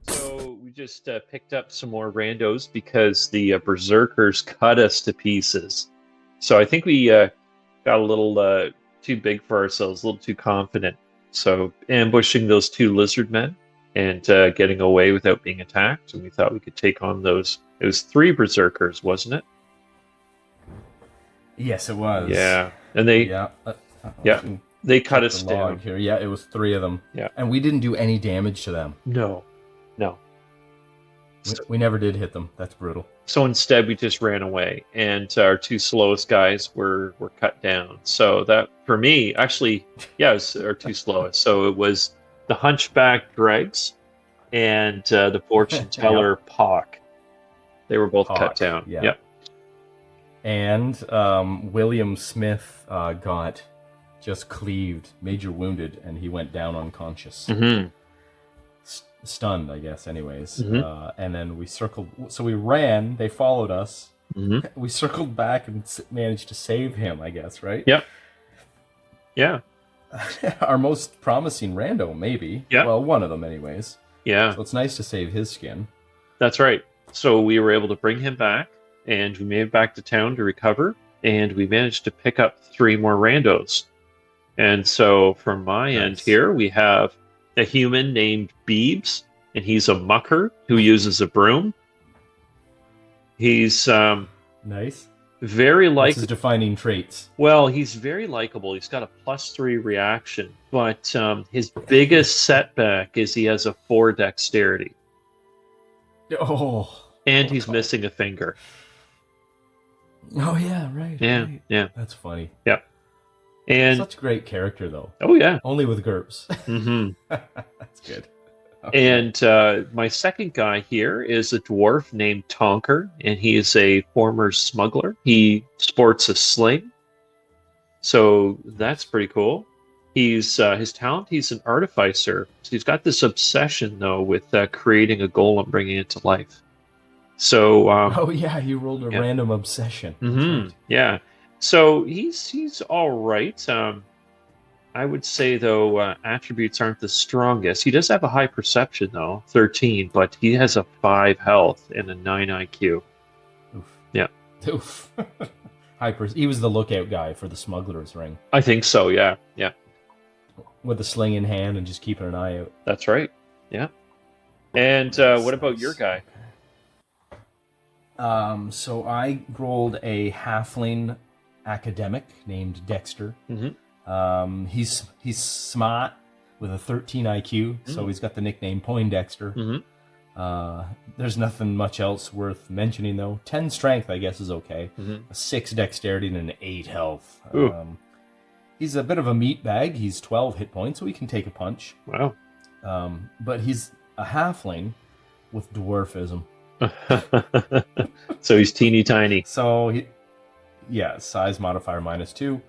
So we just picked up some more randos because the berserkers cut us to pieces. So I think we got a little too big for ourselves, a little too confident. So ambushing those two lizard men and getting away without being attacked, and we thought we could take on those. It was three berserkers, wasn't it? Yes, it was. Yeah, and they they cut us down here. Yeah, it was three of them. Yeah, and we didn't do any damage to them. No. We never did hit them. That's brutal. So instead, we just ran away, and our two slowest guys were cut down. So that, for me, actually, yeah, it was our two slowest. So it was the Hunchback Dregs and the Fortune Teller Pock. They were both cut down. Yeah. Yep. And William Smith got just cleaved, major wounded, and he went down unconscious. Mm-hmm. Stunned, I guess, anyways. Mm-hmm. And then we circled. So we ran. They followed us. Mm-hmm. We circled back and managed to save him, I guess, right? Yep. Yeah. Our most promising rando, maybe. Yeah. Well, one of them, anyways. Yeah. So it's nice to save his skin. That's right. So we were able to bring him back, and we made it back to town to recover, and we managed to pick up 3 more randos. And so from my end here, we have a human named Beebs, and he's a mucker who uses a broom. He's nice. Very likable. What's his defining traits? Well, he's very likable. He's got a +3 reaction, but his biggest setback is he has a 4 dexterity. Oh. And he's missing a finger. Oh yeah, right. Yeah, right. Yeah. That's funny. Yeah. And such a great character, though. Oh yeah. Only with GURPS. Mm-hmm. That's good. Okay. And my second guy here is a dwarf named Tonker, and he is a former smuggler. He sports a sling, so that's pretty cool. He's his talent. He's an artificer. So he's got this obsession, though, with creating a golem, bringing it to life. So. Oh yeah, you rolled a random obsession. Mm-hmm. Right. Yeah. So he's all right. I would say, though, attributes aren't the strongest. He does have a high perception, though, 13, but he has a 5 health and a 9 IQ. Oof. Yeah. Oof. He was the lookout guy for the smuggler's ring. I think so, yeah. Yeah. With the sling in hand and just keeping an eye out. That's right. Yeah. And what about your guy? So I rolled a halfling academic named Dexter. Mm-hmm. He's smart with a 13 IQ, so he's got the nickname Poindexter. Mm-hmm. There's nothing much else worth mentioning, though. 10 strength, I guess, is okay. Mm-hmm. A 6 dexterity and an 8 health. He's a bit of a meat bag. He's 12 hit points, so he can take a punch. Wow. But he's a halfling with dwarfism. So he's teeny tiny. So, size modifier -2.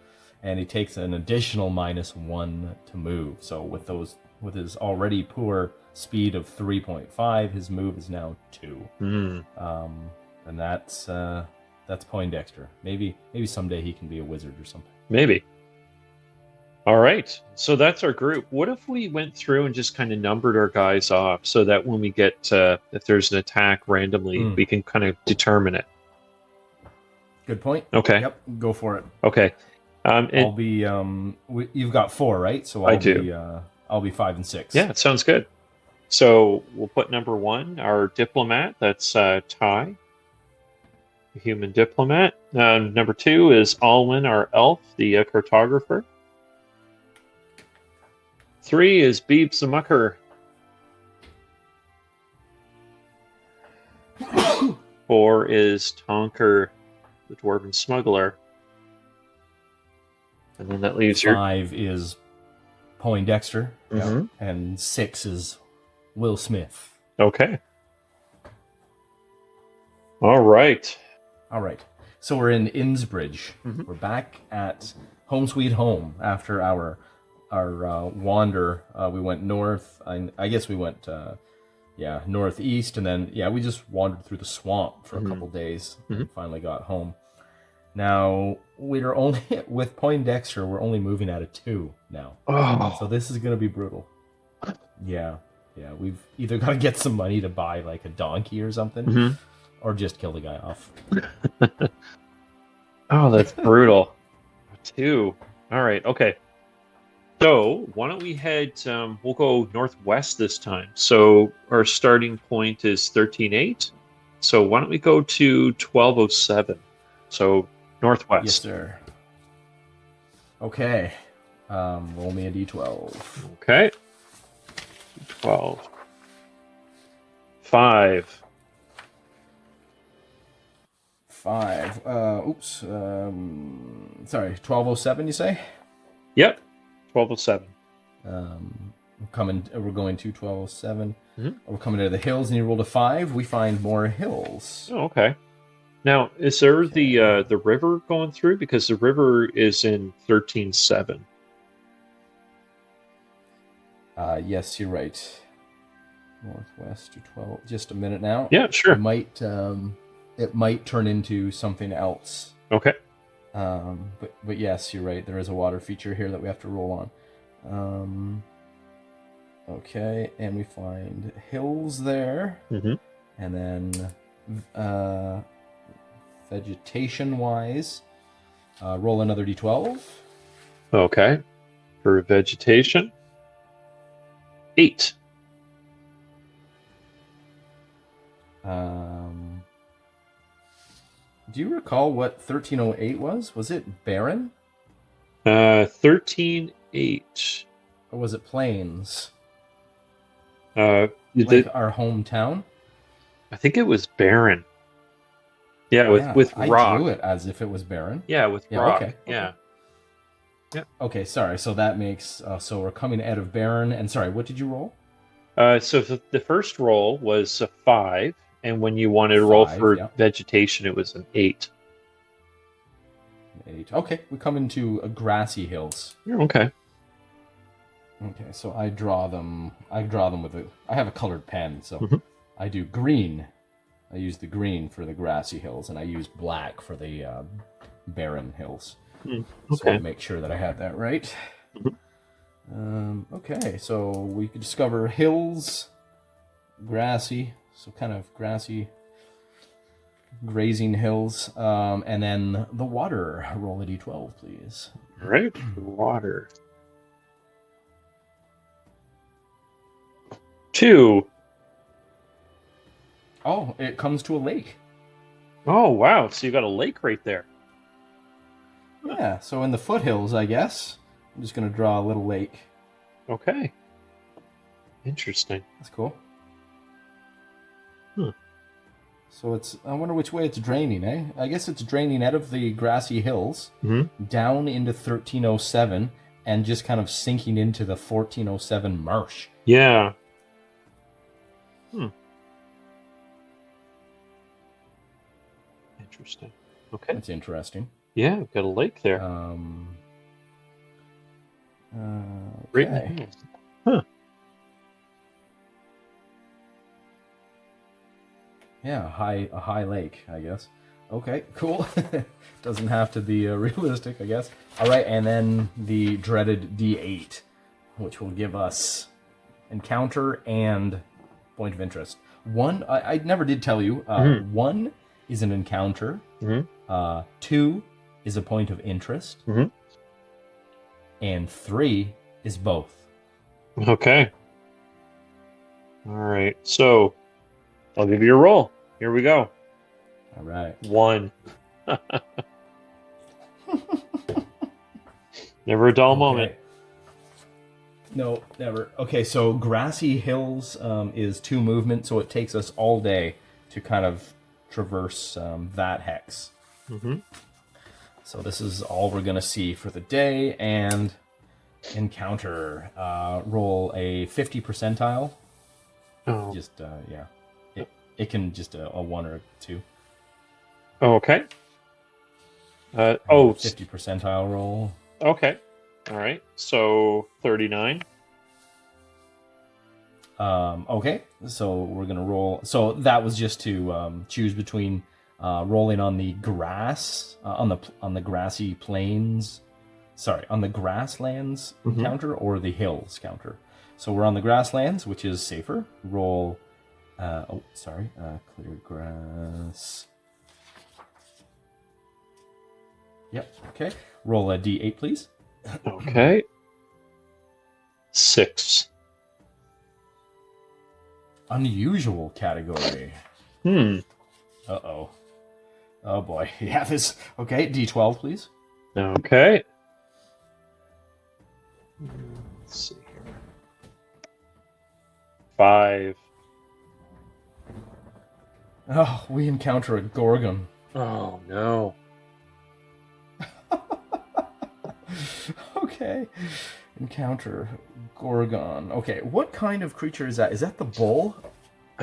And he takes an additional -1 to move. So with his already poor speed of 3.5, his move is now 2. Mm. And that's Poindexter. Maybe someday he can be a wizard or something. Maybe. All right. So that's our group. What if we went through and just kind of numbered our guys off so that when we get if there's an attack randomly, we can kind of determine it? Good point. Okay. Yep. Go for it. Okay. I'll be. You've got 4, right? So I do. I'll be 5 and 6. Yeah, it sounds good. So we'll put number 1, our diplomat. That's Ty, the human diplomat. Number 2 is Alwyn, our elf, the cartographer. 3 is Beebs the mucker. 4 is Tonker, the dwarven smuggler. And then that leaves 5 is Poindexter. Mm-hmm. And 6 is Will Smith. Okay. All right. So we're in Innsbridge. Mm-hmm. We're back at home sweet home after our wander. We went north. I guess we went northeast, and then we just wandered through the swamp for a couple days. And finally got home. Now we're only with Poindexter. We're only moving at a 2 now. Oh. So this is gonna be brutal. Yeah. We've either got to get some money to buy like a donkey or something, or just kill the guy off. Oh, that's brutal. 2. All right. Okay. So why don't we head? We'll go northwest this time. So our starting point is 13.8. So why don't we go to 1207? So northwest. Yes, sir. Okay. Roll me a d12. Okay. 12. 5. 5. Oops. Sorry. 1207. You say? Yep. 1207. We're going to 1207. Mhm. We're coming to the hills, and you rolled a 5. We find more hills. Oh, okay. Now, is there the river going through? Because the river is in 13.7. Yes, you're right. Northwest to 12. Just a minute now. Yeah, sure. It might turn into something else. Okay. But yes, you're right. There is a water feature here that we have to roll on. Okay, and we find hills there, and then vegetation-wise, roll another d12. Okay. For vegetation, 8. Do you recall what 1308 was? Was it barren? 13.8. Or was it plains? Like our hometown? I think it was barren. Yeah, with rock. I drew it as if it was barren. Yeah, with rock. Okay. Yeah. Okay, sorry. So that makes so we're coming out of barren. And sorry, what did you roll? So the first roll was a 5, and when you wanted to roll for vegetation, it was an 8. 8. Okay, we come into grassy hills. Okay. Okay, so I draw them with I have a colored pen, so I do green. I use the green for the grassy hills, and I use black for the barren hills. Okay. So I'll make sure that I have that right. Okay, so we could discover hills, grassy, so kind of grassy, grazing hills, and then the water. Roll a d12, please. All right, water. 2. Oh, it comes to a lake. Oh, wow. So you got a lake right there. Yeah, so in the foothills, I guess. I'm just going to draw a little lake. Okay. Interesting. That's cool. So I wonder which way it's draining, eh? I guess it's draining out of the grassy hills, down into 1307, and just kind of sinking into the 1407 marsh. Yeah. Interesting. Okay. That's interesting. Yeah, we've got a lake there. Right in the hills. Yeah, a high lake, I guess. Okay, cool. Doesn't have to be realistic, I guess. All right, and then the dreaded D8, which will give us encounter and point of interest. 1, I never did tell you. 1 is an encounter. 2 is a point of interest. And 3 is both. Okay. All right. So I'll give you a roll. Here we go. All right. 1. Never a dull moment. No, never. Okay, so grassy hills is 2 movement, so it takes us all day to kind of traverse that hex. So this is all we're going to see for the day. And encounter. Roll a 50 percentile. Oh. Just, yeah. It can just a 1 or a 2. Okay. 50 percentile roll. Okay. All right. So 39. Okay. So we're gonna roll. So that was just to choose between rolling on the grass, on the grassy plains. Sorry, on the grasslands counter or the hills counter. So we're on the grasslands, which is safer. Roll. Clear grass. Yep. Okay. Roll a d8, please. Okay. 6. Unusual category. Uh-oh. Oh boy. Yeah, this. Okay, d12, please. Okay. Let's see here. 5. Oh, we encounter a Gorgon. Oh no. Okay. Encounter Gorgon. Okay, what kind of creature is that? Is that the bull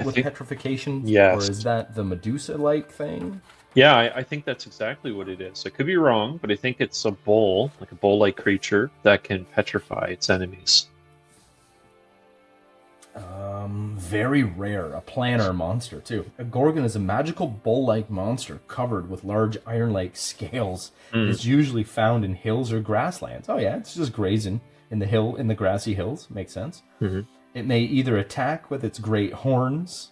with petrification? Yes. Or is that the Medusa-like thing? Yeah, I think that's exactly what it is. I could be wrong, but I think it's a bull, like a bull-like creature that can petrify its enemies. Very rare. A planar monster, too. A Gorgon is a magical bull-like monster covered with large iron-like scales. It's usually found in hills or grasslands. Oh yeah, it's just grazing in the grassy hills. Makes sense. It may either attack with its great horns,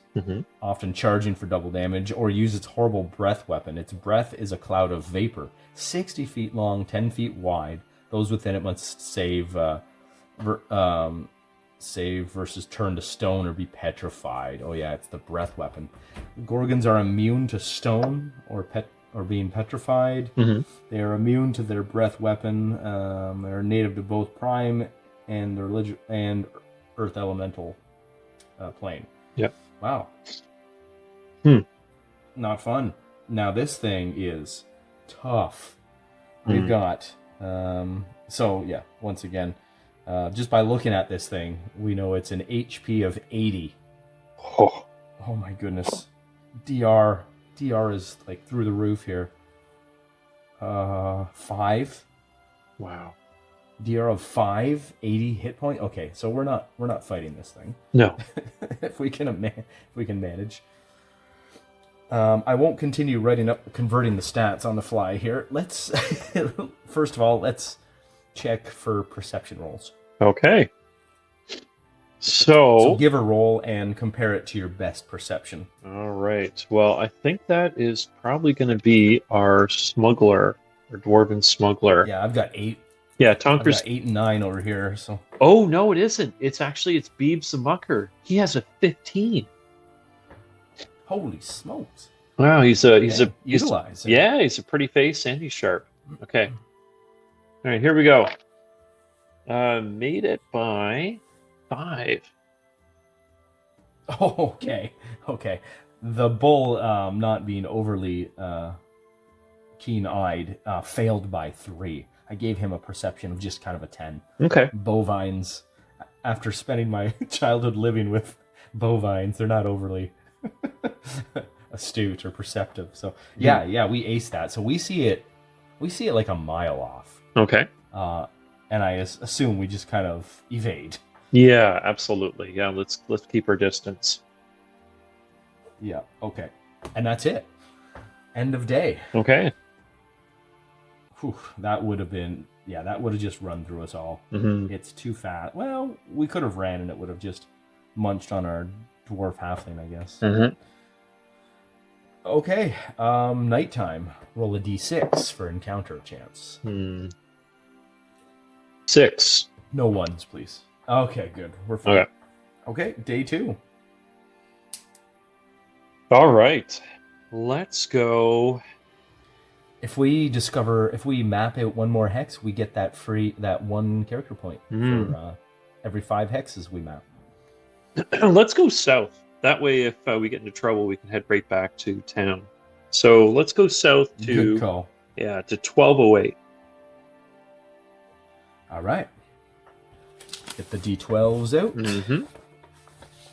often charging for double damage, or use its horrible breath weapon. Its breath is a cloud of vapor, 60 feet long, 10 feet wide. Those within it must save versus turn to stone or be petrified. Oh yeah, it's the breath weapon. Gorgons are immune to stone or being petrified. They are immune to their breath weapon. They're native to both Prime and Earth Elemental plane. Yep. Wow. Not fun. Now this thing is tough. We've got once again, just by looking at this thing, we know it's an HP of 80. Oh my goodness. DR is like through the roof here. 5. Wow. DR of 5, 80 hit point. Okay, so we're not fighting this thing. No. if we can manage. I won't continue converting the stats on the fly here. Let's first of all, let's check for perception rolls. Okay. So give a roll and compare it to your best perception. All right. Well, I think that is probably going to be our smuggler, our dwarven smuggler. Yeah, I've got 8. Yeah, Tonker's I've got 8 and 9 over here. So. Oh no, it isn't. It's Beebs the Mucker. He has a 15. Holy smokes! Wow, he's a pretty face and he's sharp. Okay. All right, here we go. Made it by 5. Oh, okay. The bull, not being overly keen-eyed, failed by 3. I gave him a perception of just kind of a 10. Okay. Bovines, after spending my childhood living with bovines, they're not overly astute or perceptive. So yeah, we aced that. So we see it like a mile off. Okay. And I assume we just kind of evade. Yeah, absolutely. Yeah, let's keep our distance. Yeah. Okay. And that's it. End of day. Okay. Whew, that would have just run through us all. It's too fast. Well, we could have ran and it would have just munched on our dwarf halfling, I guess. Okay, nighttime. Roll a d6 for encounter chance. 6. No ones, please. Okay, good. We're fine. Okay, day 2. All right. Let's go. If we map out one more hex, we get that 1 character point for every 5 hexes we map. Let's go south. That way, if we get into trouble, we can head right back to town. So let's go south to Good call. Yeah, to 1208. All right. Get the d12s out.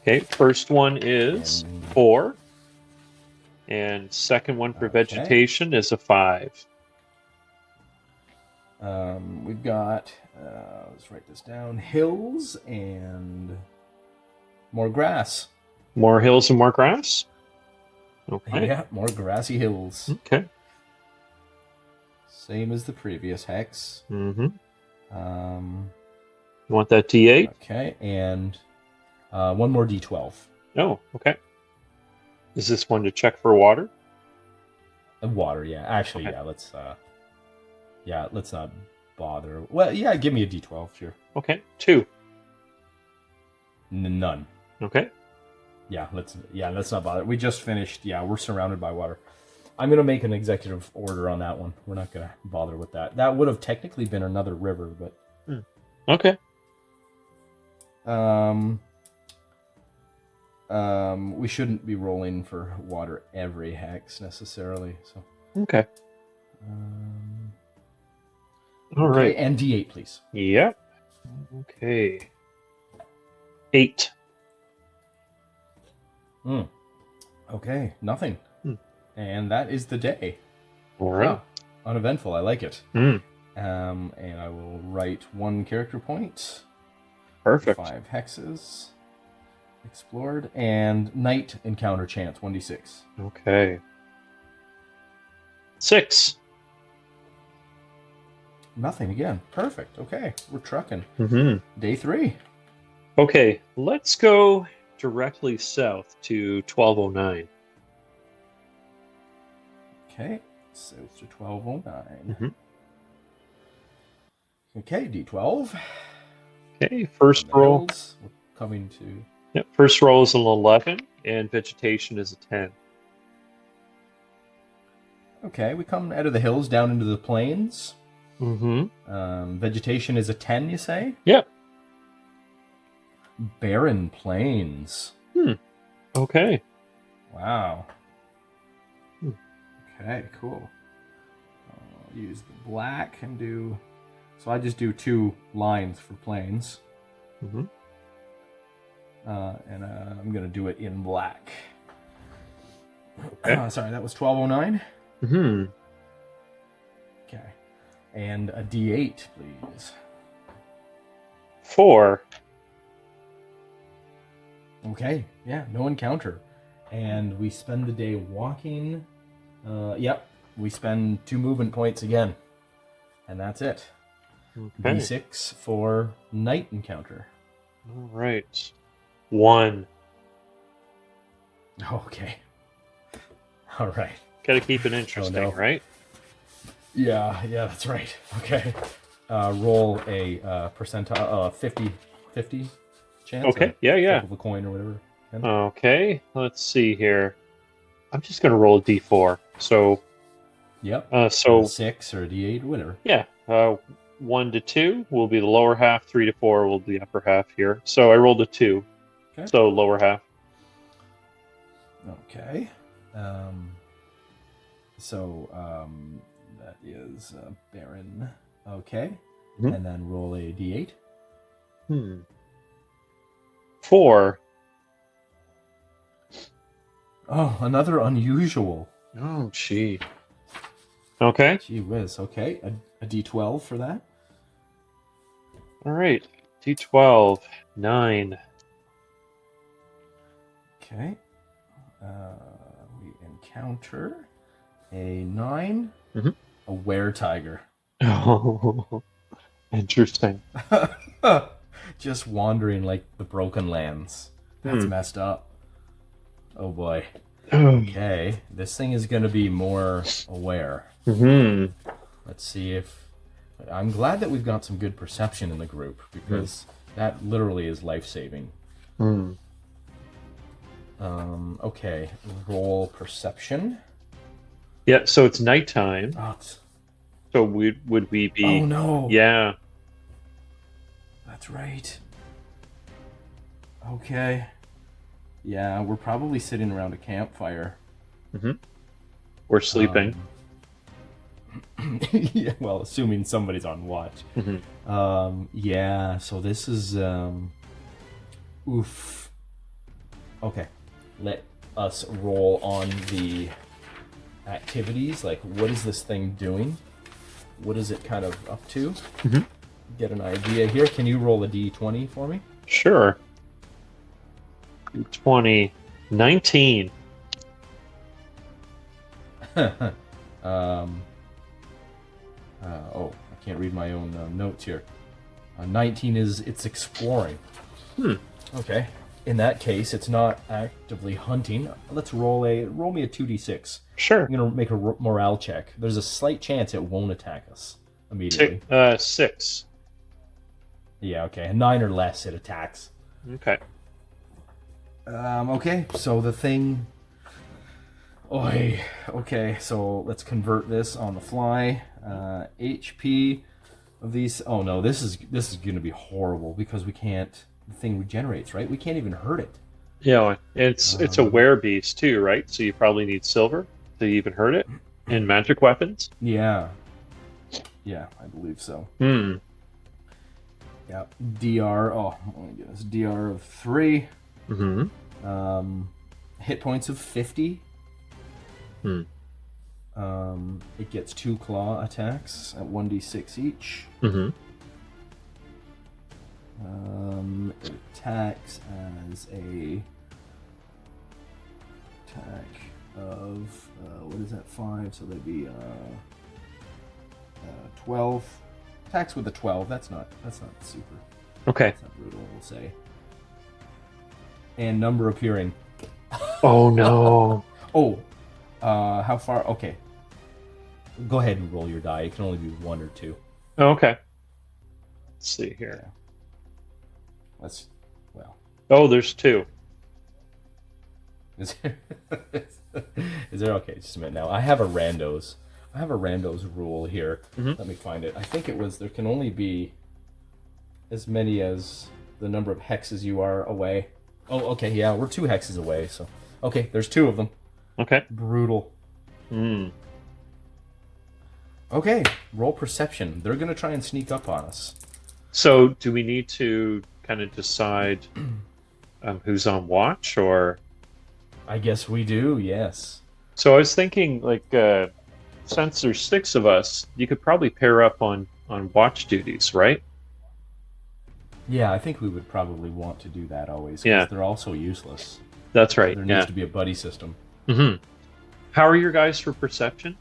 Okay, first one is 4. And second one for vegetation is a 5. We've got, let's write this down, hills and more grass. More hills and more grass? Okay. Yeah, more grassy hills. Okay. Same as the previous hex. Mm-hmm. Um, You want that D8? okay, and one more D12. Oh, okay. Is this one to check for water? Water, yeah. Actually, Okay. let's not bother. Well, yeah, give me a D12, sure. Okay. 2. None. Okay. Let's not bother. We just finished. Yeah, we're surrounded by water. I'm gonna make an executive order on that one. We're not gonna bother with that. That would have technically been another river, but Okay. We shouldn't be rolling for water every hex necessarily. So Okay. All okay, right. and D8, please. Yep. Okay. 8. Okay, nothing. And that is the day. All right. Wow, uneventful. I like it. Mm. And I will write 1 character point. Perfect. 5 hexes explored, and night encounter chance 1d6. Okay. 6. Nothing again. Perfect. Okay, we're trucking. Mm-hmm. Day 3. Okay, let's go directly south to 1209. Okay, south to 1209. Mm-hmm. Okay, D12. Okay, first roll. Hills. We're coming to. Yep, first roll is an 11, and vegetation is a 10. Okay, we come out of the hills down into the plains. Mm-hmm. Vegetation is a 10, you say? Yep. Barren plains. Okay. Wow. Okay, cool. I'll use the black and do. So I just do 2 lines for plains. Mm-hmm. And I'm going to do it in black. Okay. Sorry, that was 1209. Mm-hmm. Okay. And a D8, please. 4. Okay, yeah, no encounter. And we spend the day walking. Yep, we spend 2 movement points again. And that's it. Okay. D6 for night encounter. All right. 1. Okay. All right. Got to keep it interesting, right? Yeah, that's right. Okay. Roll a percentile, 50 chance. Okay, yeah. Flip of a coin or whatever. Okay, let's see here. I'm just going to roll a d4. So, yep. So 6 or a d8 or whatever. Yeah. 1 to 2 will be the lower half. 3 to 4 will be the upper half here. So I rolled a 2. Okay. So lower half. Okay. That is Baron. Okay. Mm-hmm. And then roll a d8. 4. Oh, another unusual. Oh, gee. Okay. Gee whiz. Okay. A d12 for that. All right. D12. 9. Okay. We encounter a 9. Mm-hmm. A were-tiger. Oh, interesting. Just wandering like the broken lands. That's messed up. Oh boy. Okay, this thing is going to be more aware. Mm-hmm. Let's see if... I'm glad that we've got some good perception in the group, because that literally is life-saving. Okay, roll perception. Yeah, so it's nighttime. Oh, So would we be... oh no! Yeah. That's right. Okay. Yeah, we're probably sitting around a campfire. We're sleeping. Yeah, well, assuming somebody's on watch. Yeah, so this is oof. Okay, let us roll on the activities. Like, what is this thing doing? What is it kind of up to? Get an idea here. Can you roll a d20 for me? Sure. 20. 19. um, oh, I can't read my own notes here. 19 is it's exploring. Okay. In that case, it's not actively hunting. Let's roll me a 2d6. Sure. I'm gonna make a morale check. There's a slight chance it won't attack us immediately. 6. Yeah, okay. 9 or less, it attacks. Okay. Okay, so the thing. Okay, so let's convert this on the fly. HP of these. Oh no, this is gonna be horrible because we can't. The thing regenerates, right? We can't even hurt it. Yeah, it's a werebeast too, right? So you probably need silver to even hurt it, and magic weapons. Yeah, I believe so. Hmm. Yeah, DR. Oh my goodness, DR of 3. Mm-hmm. Hit points of 50. Hmm. It gets 2 claw attacks at 1d6 each. Mm-hmm. It attacks as a attack of what is that, 5? So that'd be 12. Attacks with a 12. That's not super. Okay. That's not brutal, we'll say. And number appearing. Oh no. Oh, how far? Okay. Go ahead and roll your die. It can only be 1 or 2. Oh, okay. Let's see here. Yeah. Oh, there's 2. Is there? Okay, just a minute now. I have a randos rule here. Mm-hmm. Let me find it. I think it was there can only be as many as the number of hexes you are away. Oh, okay, yeah, we're 2 hexes away, so okay, there's 2 of them. Okay. Brutal. Hmm. Okay, roll perception. They're gonna try and sneak up on us. So do we need to kind of decide who's on watch, or? I guess we do, yes. So I was thinking, like, since there's 6 of us, you could probably pair up on watch duties, right? Yeah, I think we would probably want to do that always, because Yeah. they're also useless. That's right. There Yeah. needs to be a buddy system. Mm-hmm. How are your guys for perception?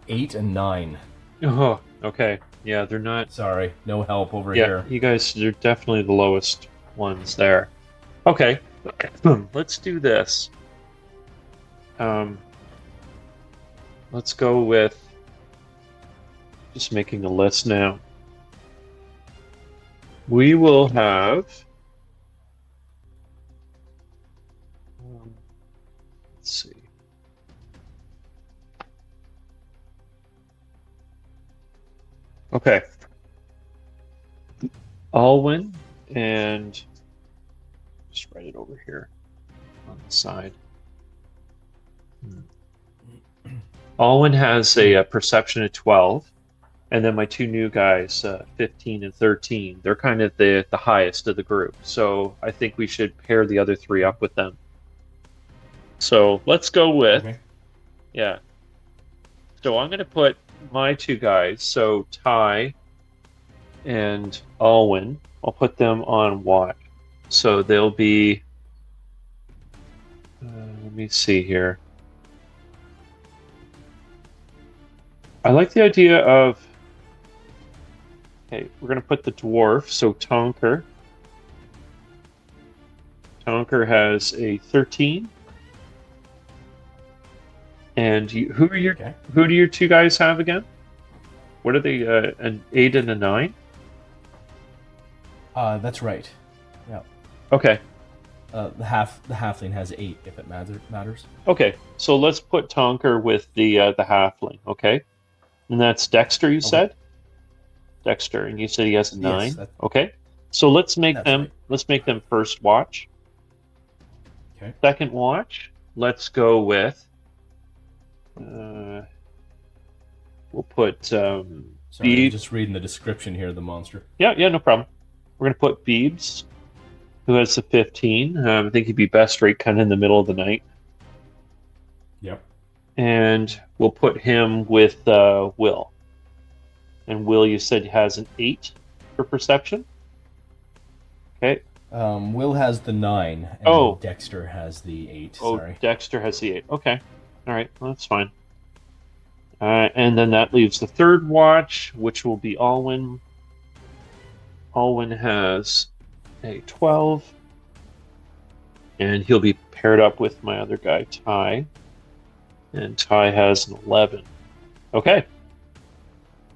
8 and 9. Oh, okay. Yeah, they're not. Sorry, no help over Yeah, here. you guys, you're definitely the lowest ones there. Okay, let's do this. Let's go with just making a list now. We will have. Let's see. Okay. Alwyn and just write it over here on the side. Alwyn has a perception of 12, and then my 2 new guys, 15 and 13. They're kind of the highest of the group, so I think we should pair the other 3 up with them. So let's go with, Okay. yeah. So I'm going to put my 2 guys, so Ty and Alwyn, I'll put them on watch. So they'll be, let me see here. I like the idea of, okay, we're going to put the dwarf, so Tonker. Tonker has a 13. And who do your 2 guys have again? What are they? An 8 and a 9? That's right. Yeah. Okay. The halfling has 8 if it matters. Okay. So let's put Tonker with the halfling. Okay. And that's Dexter, you said? Dexter, and you said he has a 9. Yes, okay. So let's make them. right. Let's make them first watch. Okay. Second watch. Let's go with. We'll put. Sorry, I'm just reading the description here of the monster. Yeah, no problem. We're gonna put Beebs, who has a 15. I think he'd be best right kind of in the middle of the night. Yep. And we'll put him with Will. And Will, you said has an 8 for perception. Okay. Will has the 9, and Dexter has the 8. Oh, Sorry. Dexter has the 8. Okay. All right, well, that's fine. And then that leaves the third watch, which will be Alwyn. Alwyn has a 12, and he'll be paired up with my other guy, Ty. And Ty has an 11. Okay.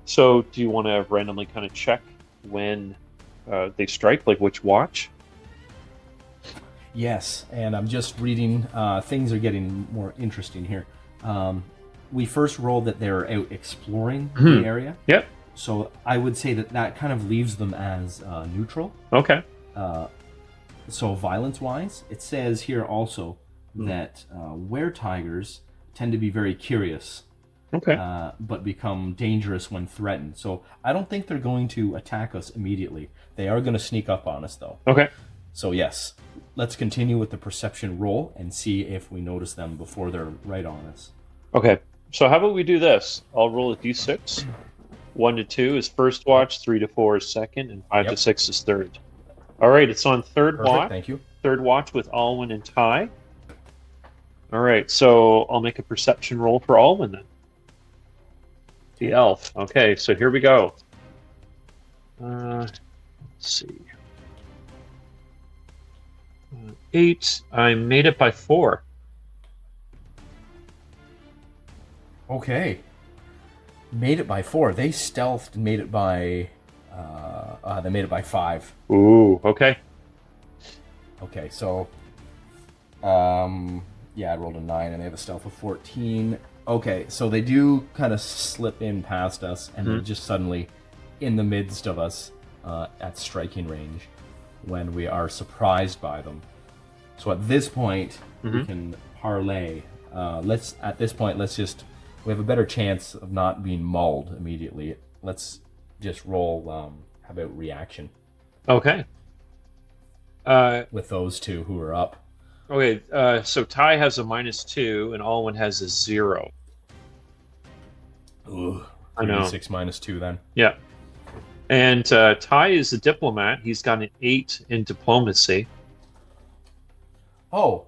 So do you want to randomly kind of check when they strike, like which watch? Yes, and I'm just reading. Things are getting more interesting here. We first rolled that they're out exploring the area. Yep. So I would say that kind of leaves them as neutral. Okay. So violence-wise, it says here also that were-tigers tend to be very curious. Okay. But become dangerous when threatened. So I don't think they're going to attack us immediately. They are going to sneak up on us, though. Okay. So yes, let's continue with the perception roll and see if we notice them before they're right on us. Okay. So how about we do this? I'll roll a d6. 1 to 2 is first watch, 3 to 4 is second, and 5 to 6 is third. All right, it's on third watch. Thank you. Third watch with Alwyn and Ty. All right, so I'll make a perception roll for Alwyn then. The elf. Okay, so here we go. Let's see. 8. I made it by 4. Okay. Made it by 4. They stealthed and made it by... they made it by 5. Ooh, okay. Okay, so... yeah, I rolled a 9 and they have a stealth of 14. Okay, so they do kind of slip in past us and they're just suddenly in the midst of us at striking range when we are surprised by them. So at this point, we can parlay. At this point, we have a better chance of not being mauled immediately. Let's just roll, how about reaction? Okay. With those two who are up. Okay, so Ty has a -2 and Alwyn has a 0. Ooh, I know. 6 minus 2 then. Yeah. And Ty is a diplomat. He's got an 8 in diplomacy. Oh.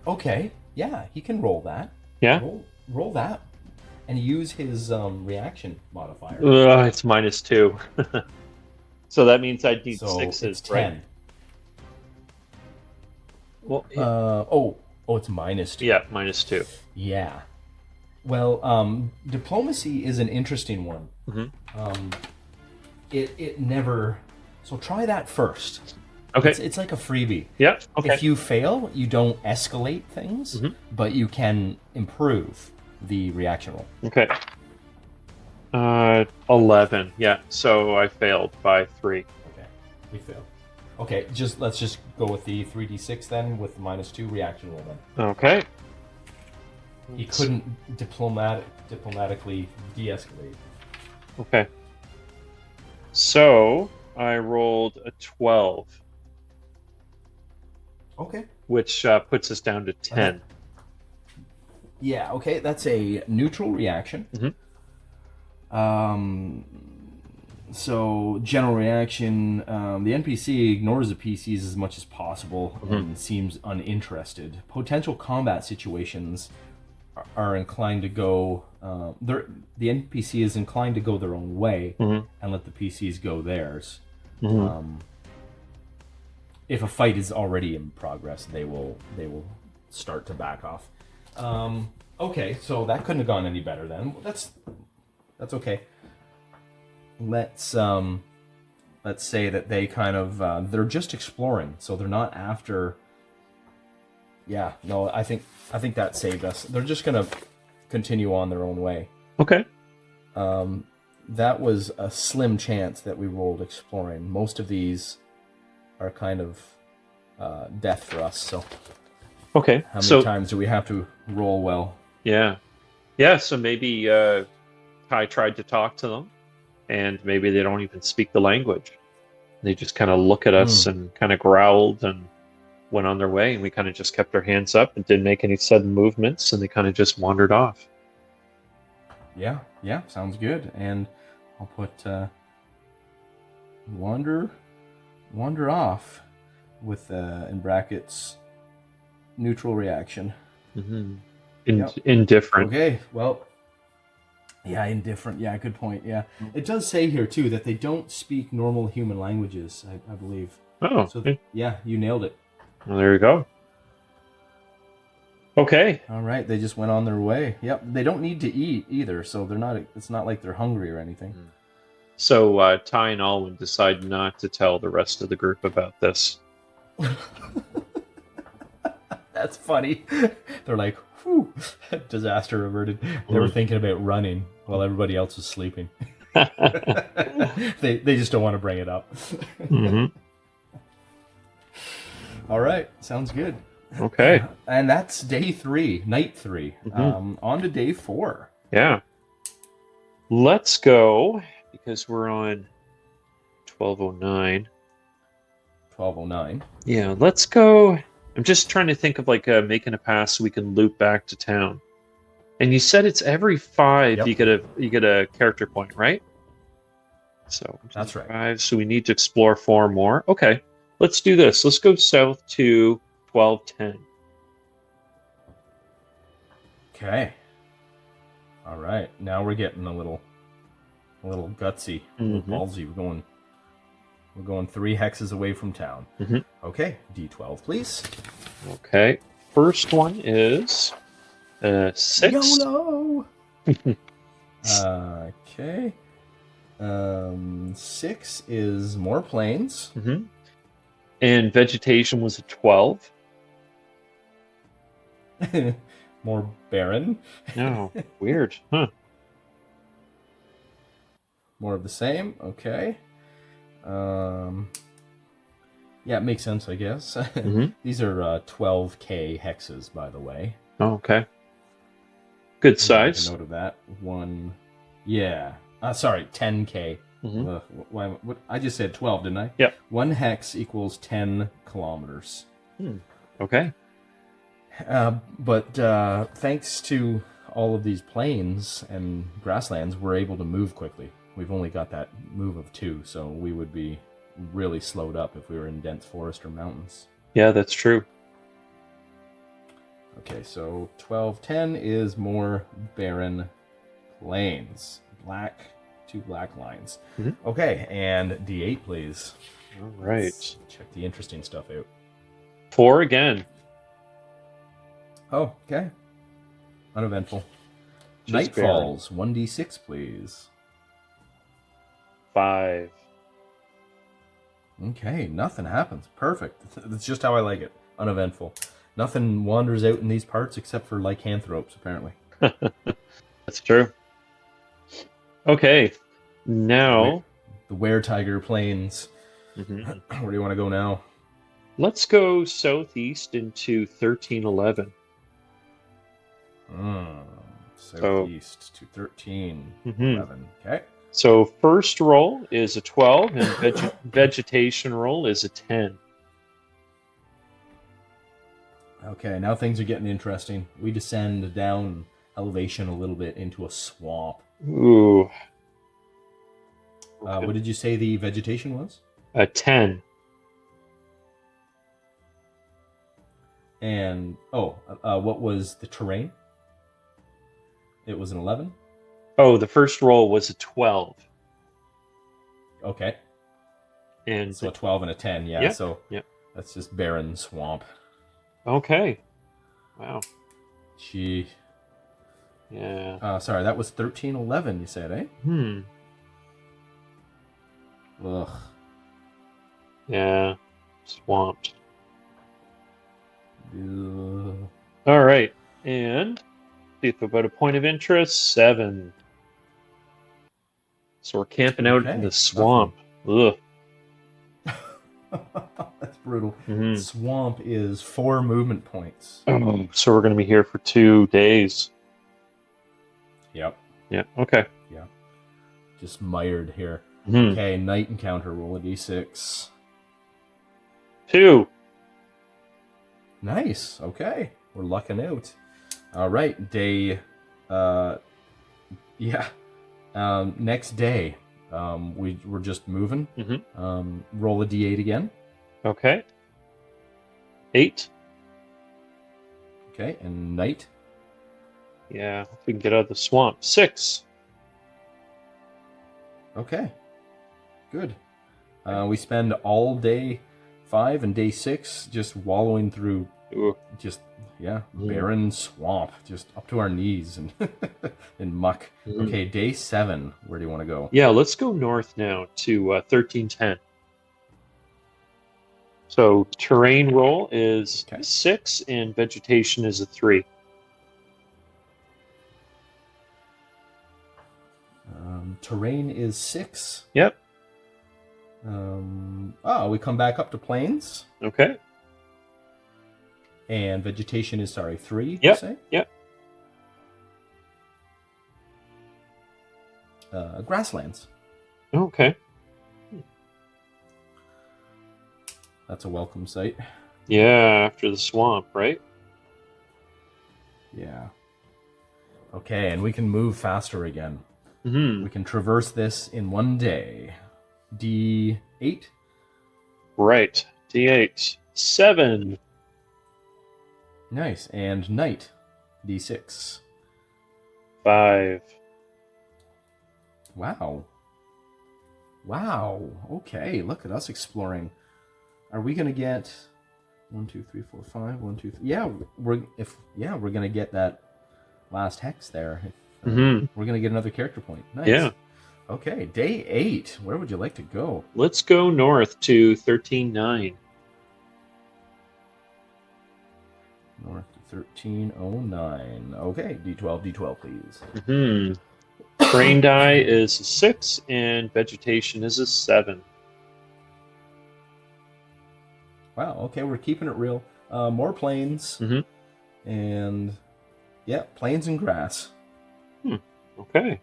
Okay. Yeah, he can roll that. Yeah? Roll that. And use his reaction modifier. It's -2. So that means I'd need So 6s, it's 10. right? Well, it's -2. yeah, -2. Yeah. Well, diplomacy is an interesting one. It never... So try that first. Okay. It's like a freebie. Yeah, okay. If you fail, you don't escalate things, but you can improve the reaction roll. Okay. 11. Yeah, so I failed by 3. Okay, we failed. Okay, let's just go with the 3d6 then, with -2 reaction roll then. Okay. He couldn't diplomatically de-escalate. Okay. So I rolled a 12. Okay. Which puts us down to 10. Yeah, okay, that's a neutral reaction. So, general reaction, the NPC ignores the PCs as much as possible and seems uninterested. Potential combat situations are inclined to go... the NPC is inclined to go their own way and let the PCs go theirs. If a fight is already in progress, they will start to back off. Okay, so that couldn't have gone any better then. That's okay. Let's say that they kind of they're just exploring, so they're not after. Yeah, no, I think that saved us. They're just gonna continue on their own way. Okay. That was a slim chance that we rolled exploring. Most of these are kind of death for us. So, okay. How many times do we have to roll well? Yeah. So maybe Ty tried to talk to them, and maybe they don't even speak the language. They just kind of look at us and kind of growled and went on their way, and we kind of just kept our hands up and didn't make any sudden movements, and they kind of just wandered off. Yeah, sounds good. And I'll put wander off with in brackets neutral reaction. Indifferent. Okay, well, yeah, indifferent. Yeah, good point. Yeah, it does say here too that they don't speak normal human languages. I believe. Oh, So yeah, you nailed it. well, there you go. Okay. All right, they just went on their way. Yep, they don't need to eat either, so they're not. It's not like they're hungry or anything. So Ty and Alwyn decide not to tell the rest of the group about this. That's funny. They're like, whew, disaster averted. They were thinking about running while everybody else was sleeping. They just don't want to bring it up. All right, sounds good. Okay. And that's day 3, night 3. On to day 4. Yeah. Let's go, because we're on 1209. 1209. Yeah, let's go. I'm just trying to think of like making a pass so we can loop back to town. And you said it's every 5 Yep. you get a character point, right? So that's right. 5, so we need to explore 4 more. Okay, let's do this. Let's go south to 1210. Okay. All right. Now we're getting a little gutsy, a little ballsy. We're going 3 hexes away from town. Okay, D12, please. Okay, first one is 6. YOLO! Okay. 6 is more plains. And vegetation was a 12. More barren. Oh, weird. Huh. More of the same. Okay. Yeah, it makes sense, I guess. These are 12K hexes, by the way. Oh, okay. Good size. Make a note of that. Yeah. Sorry, 10K. What, I just said 12, didn't I? Yeah. 1 hex equals 10 kilometers. Okay. But thanks to all of these plains and grasslands, we're able to move quickly. We've only got that move of 2, so we would be really slowed up if we were in dense forest or mountains. Yeah, that's true. Okay, so 1210 is more barren plains. 2 black lines. Okay, and D8, please. All right. Let's check the interesting stuff out. 4 again. Oh, okay. Uneventful. Just Nightfalls, 1d6, please. 5. Okay, nothing happens. Perfect. That's just how I like it. Uneventful. Nothing wanders out in these parts except for lycanthropes, apparently. That's true. Okay, now... The Were-Tiger Plains. Where do you want to go now? Let's go southeast into 1311. Southeast to 1311. Okay. So first roll is a 12, and vegetation roll is a 10. Okay, now things are getting interesting. We descend down elevation a little bit into a swamp. Ooh. Okay. What did you say the vegetation was? A 10. And, what was the terrain? It was an 11? Oh, the first roll was a 12. Okay. And so a 12 and a 10, yeah. So that's just barren swamp. Okay. Wow. Gee. Yeah. Sorry, that was 1311, you said, eh? Ugh. Yeah. Swamped. Ugh. All right. And see if about a point of interest, 7. So we're camping out in the swamp. Ugh. That's brutal. Swamp is 4 movement points. Oh, so we're going to be here for 2 days. Yep. Yeah. Okay. Yeah. Just mired here. Okay, night encounter. Roll a d6. 2. Nice. Okay, we're lucking out. All right, day. Next day, we're just moving. Roll a d8 again. Okay. 8. Okay, and night. Yeah, if we can get out of the swamp. 6. Okay, good. We spend all day 5 and day 6 just wallowing through Ooh. barren swamp, just up to our knees and in muck. Okay, day 7. Where do you want to go? Yeah, let's go north now to 1310. So terrain roll is 6 and vegetation is a 3. Terrain is 6. Yep. We come back up to plains. Okay. And vegetation is 3. Yep. You say? Yep. Grasslands. Okay. That's a welcome sight. Yeah, after the swamp, right? Yeah. Okay, and we can move faster again. Mm-hmm. We can traverse this in one day. D8? Right. D8. 7. Nice. And night. D6. 5. Wow. Wow. Okay, look at us exploring. Are we gonna get 1, 2, 3, 4, 5? 1, 2, 3. Yeah, we're gonna get that last hex there. We're gonna get another character point. Nice. Yeah. Okay, day 8. Where would you like to go? Let's go north to 1309. North to 1309. Okay, D12, please. Terrain die is a 6 and vegetation is a 7. Wow, okay, we're keeping it real. More plains. And yeah, plains and grass. Okay.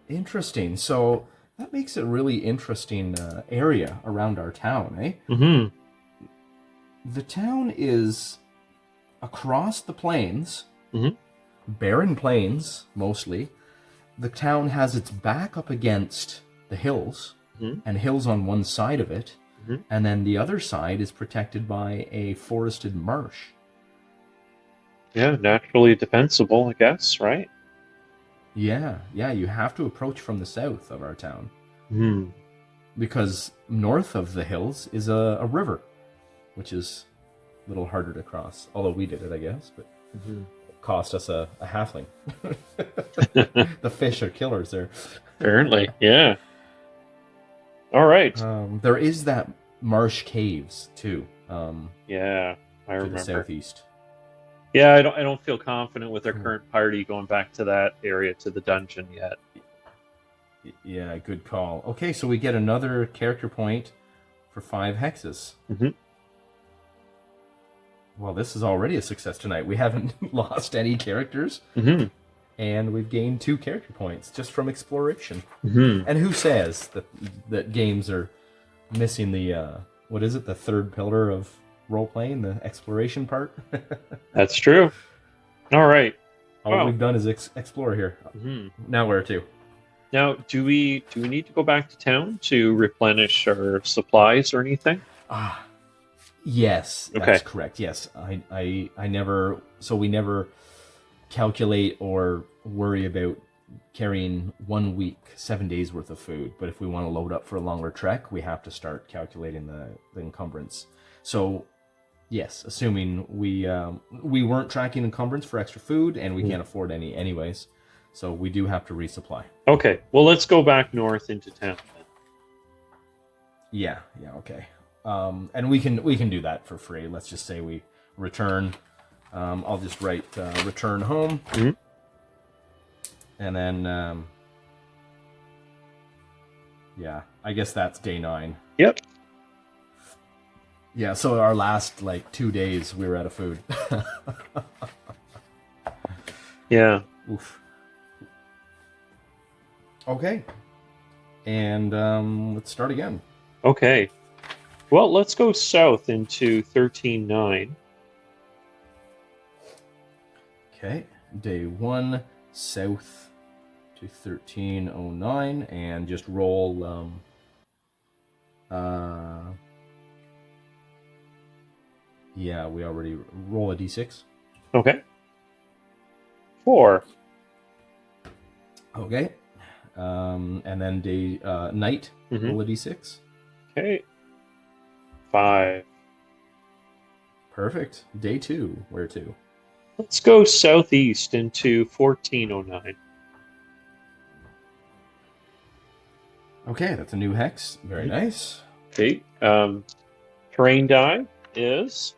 Interesting. So that makes it a really interesting area around our town, eh? The town is across the plains, barren plains mostly. The town has its back up against the hills, and hills on one side of it, and then the other side is protected by a forested marsh. Yeah, naturally defensible, I guess, right? Yeah, you have to approach from the south of our town. Because north of the hills is a river, which is a little harder to cross. Although we did it, I guess, but it cost us a halfling. The fish are killers there. Apparently, yeah. All right. There is that marsh caves too. Yeah, I remember. To the southeast. Yeah, I don't feel confident with our current party going back to that area to the dungeon yet. Yeah, good call. Okay, so we get another character point for 5 hexes. Well, this is already a success tonight. We haven't lost any characters. And we've gained 2 character points just from exploration. And who says that games are missing the, what is it, the third pillar of role-playing, the exploration part? That's true. All right. All we've done is explore here. Now where to? Now, do we need to go back to town to replenish our supplies or anything? Yes, that's correct. Yes, we never calculate or worry about carrying 1 week, 7 days worth of food. But if we want to load up for a longer trek, we have to start calculating the encumbrance. So yes, assuming we weren't tracking encumbrance for extra food, and we can't afford any anyways, so we do have to resupply. Okay, well, let's go back north into town then. Yeah, okay. And we can do that for free. Let's just say we return. I'll just write return home, and then yeah, I guess that's day 9. Yep. Yeah, so our last 2 days we were out of food. Yeah. Oof. Okay. And let's start again. Okay. Well, let's go south into 1309. Okay. Day 1, south to 1309, and just roll yeah, we already roll a d6. Okay. 4. Okay. And then night, Mhm. roll a d6. Okay. 5. Perfect. Day 2, where to? Let's go southeast into 1409. Okay, that's a new hex. Very nice. Okay. Terrain die is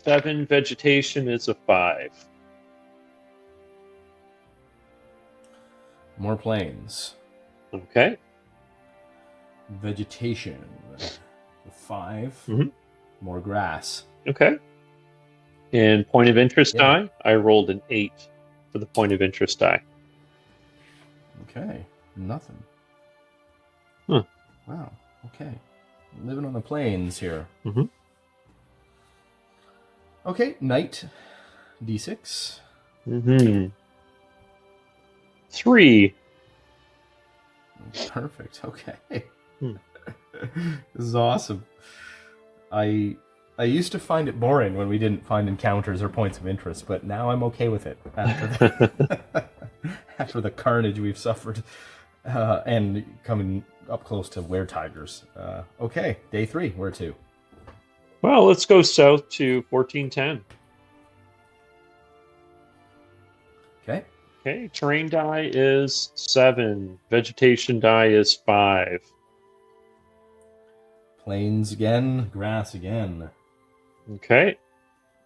7. Vegetation is a 5. More plains. Okay. Vegetation, 5. Mhm. More grass. Okay. And point of interest Yeah. die, I rolled an 8 for the point of interest die. Okay, nothing. Huh. Wow. Okay, living on the plains here. Mhm. Okay, night, d6. 3. Perfect. Okay. Hmm. This is awesome. I used to find it boring when we didn't find encounters or points of interest, but now I'm okay with it after the carnage we've suffered and coming up close to were-tigers. Okay, day 3, where to? Well, let's go south to 1410. Okay. Okay, terrain die is 7. Vegetation die is 5. Plains again, grass again. Okay.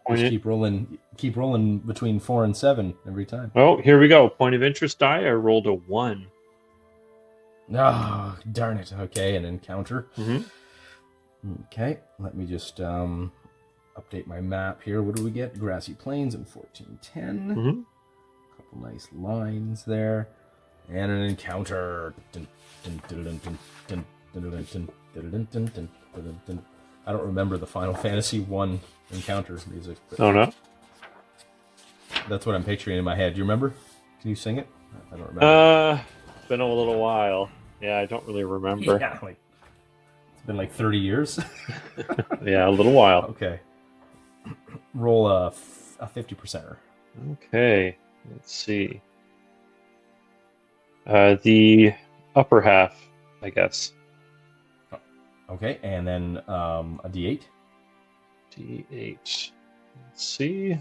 Just keep rolling between 4 and 7 every time. Oh, here we go. Point of interest die, I rolled a 1. Oh, darn it. Okay, an encounter. Mm-hmm. Okay, let me just update my map here. What do we get? Grassy Plains in 1410. Mm-hmm. Couple nice lines there. And an encounter. I don't remember the Final Fantasy 1 encounter music. But Oh, no? that's what I'm picturing in my head. Do you remember? Can you sing it? I don't remember. It's been a little while. Yeah, I don't really remember. Yeah, it's been like 30 years. Yeah, a little while. Okay. Roll a 50%er. Okay, let's see. The upper half, I guess. Okay, and then a d8. D8. Let's see.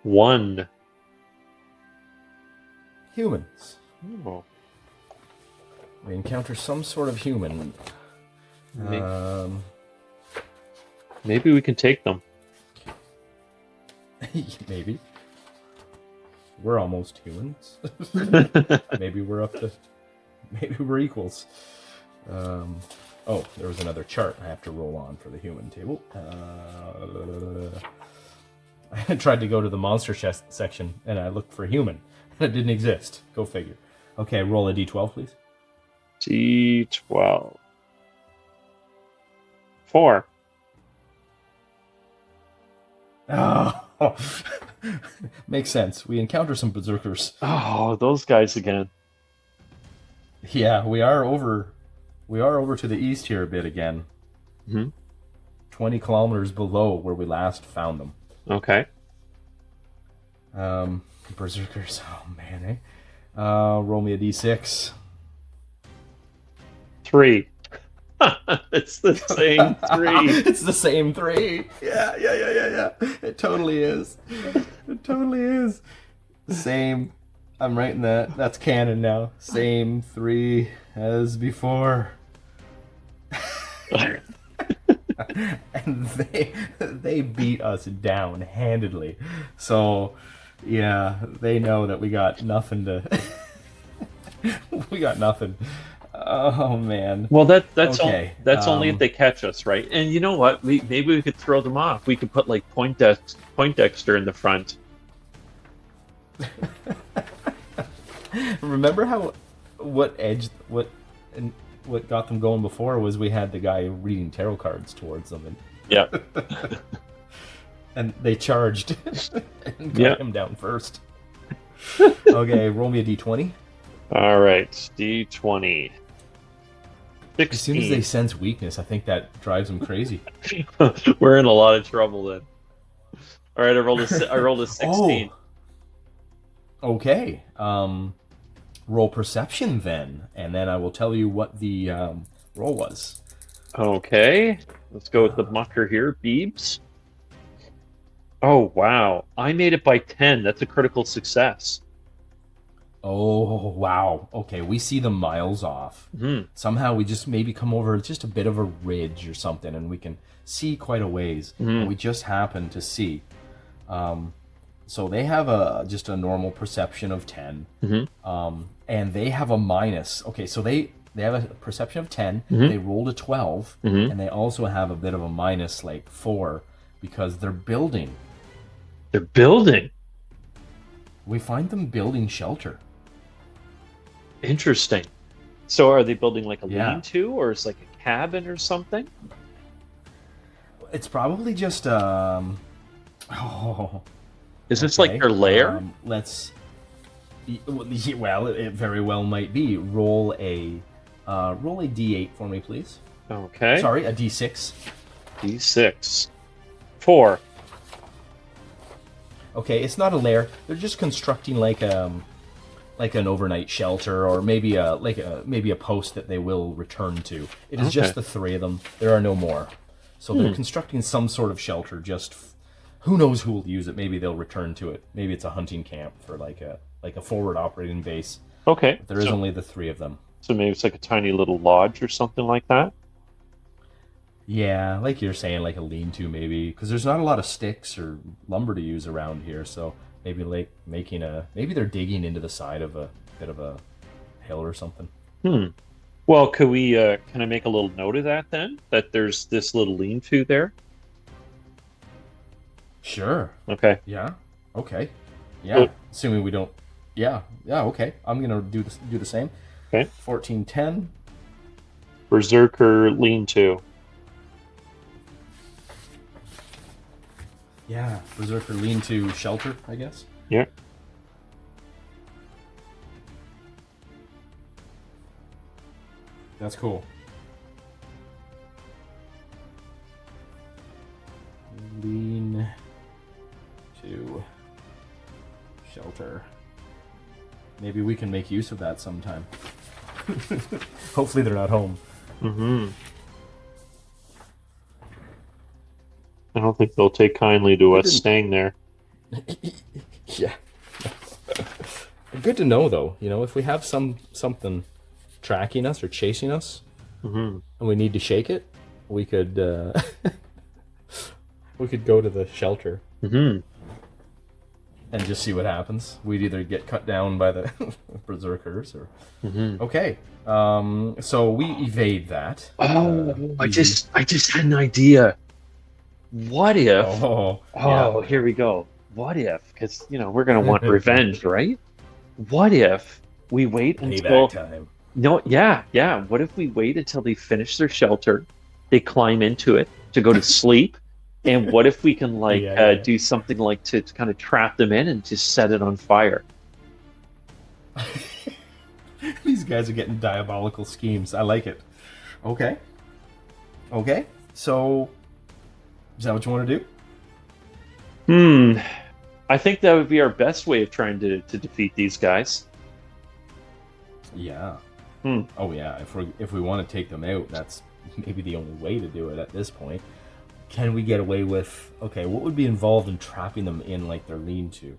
1. Humans. Oh. We encounter some sort of human. Maybe we can take them. Maybe. We're almost humans. Maybe we're equals. Oh, there was another chart I have to roll on for the human table. I tried to go to the monster chest section and I looked for human. It didn't exist. Go figure. Okay, roll a d12, please. D12. 4. Oh, makes sense. We encounter some berserkers. Oh, those guys again. Yeah, we are over to the east here a bit again. Mm-hmm. 20 kilometers below where we last found them. Okay. Berserkers. Oh man, eh? Roll me a d6. 3. It's the same 3. It's the same 3. Yeah. It totally is. It totally is. Same. I'm writing that. That's canon now. Same 3 as before. And they beat us down handedly. So yeah, they know that we got nothing to. We got nothing. Oh man. Well, that's okay. That's only if they catch us, right? And you know what? Maybe we could throw them off. We could put like Poindexter in the front. Remember what got them going before was we had the guy reading tarot cards towards them, and yeah, and they charged and got him down first. Okay, roll me a d20. All right, d20. 16. As soon as they sense weakness, I think that drives them crazy. We're in a lot of trouble then. All right, I rolled a 16. Okay. Roll perception then, and then I will tell you what the roll was. Okay, let's go with the mucker here, Beebs. Oh, wow. I made it by 10. That's a critical success. Oh, wow. Okay, we see them miles off. Hmm. Somehow we just maybe come over just a bit of a ridge or something, and we can see quite a ways. And we just happen to see. So they have just a normal perception of 10. And they have a minus. Okay, so they have a perception of 10. They rolled a 12, and they also have a bit of a minus, like 4, because they're building. They're building. We find them building shelter. Interesting. So are they building like a Yeah. lean-to, or it's like a cabin or something? It's probably just oh, Is this like okay. their lair? Let's. Well, it very well might be. Roll a d8 for me, please. Okay. Sorry, a d6. D6. 4. Okay, it's not a lair. They're just constructing like an overnight shelter, or maybe a post that they will return to. It is just the 3 of them. There are no more. So they're constructing some sort of shelter. Just who knows who will use it? Maybe they'll return to it. Maybe it's a hunting camp for like a forward operating base. Okay. But there is only the 3 of them. So maybe it's like a tiny little lodge or something like that? Yeah, like you're saying, like a lean-to maybe, because there's not a lot of sticks or lumber to use around here. So maybe like maybe they're digging into the side of a bit of a hill or something. Well, could we kind of make a little note of that then? That there's this little lean-to there? Sure. Okay. Yeah. Okay. Yeah. Assuming we don't. Yeah. Yeah. Okay. I'm gonna do the same. Okay. 1410. Berserker lean-to. Yeah. Berserker lean-to shelter, I guess. Yeah. That's cool. Lean to shelter. Maybe we can make use of that sometime. Hopefully they're not home. I don't think they'll take kindly to us staying there. Yeah. Good to know, though. You know, if we have something tracking us or chasing us, and we need to shake it, we could we could go to the shelter and just see what happens. We'd either get cut down by the berserkers, or okay. So we evade that. Oh, I just had an idea. What if? Yeah. Here we go. What if? Because we're gonna want revenge, right? What if we wait until? Payback time. No, yeah. What if we wait until they finish their shelter, they climb into it to go to sleep, and what if we can do something like to kind of trap them in and just set it on fire? These guys are getting diabolical schemes. I like it. Okay. So, is that what you want to do? I think that would be our best way of trying to defeat these guys. Yeah. Oh yeah. If we want to take them out, that's maybe the only way to do it at this point. Can we get away with? Okay, what would be involved in trapping them in like their lean-to?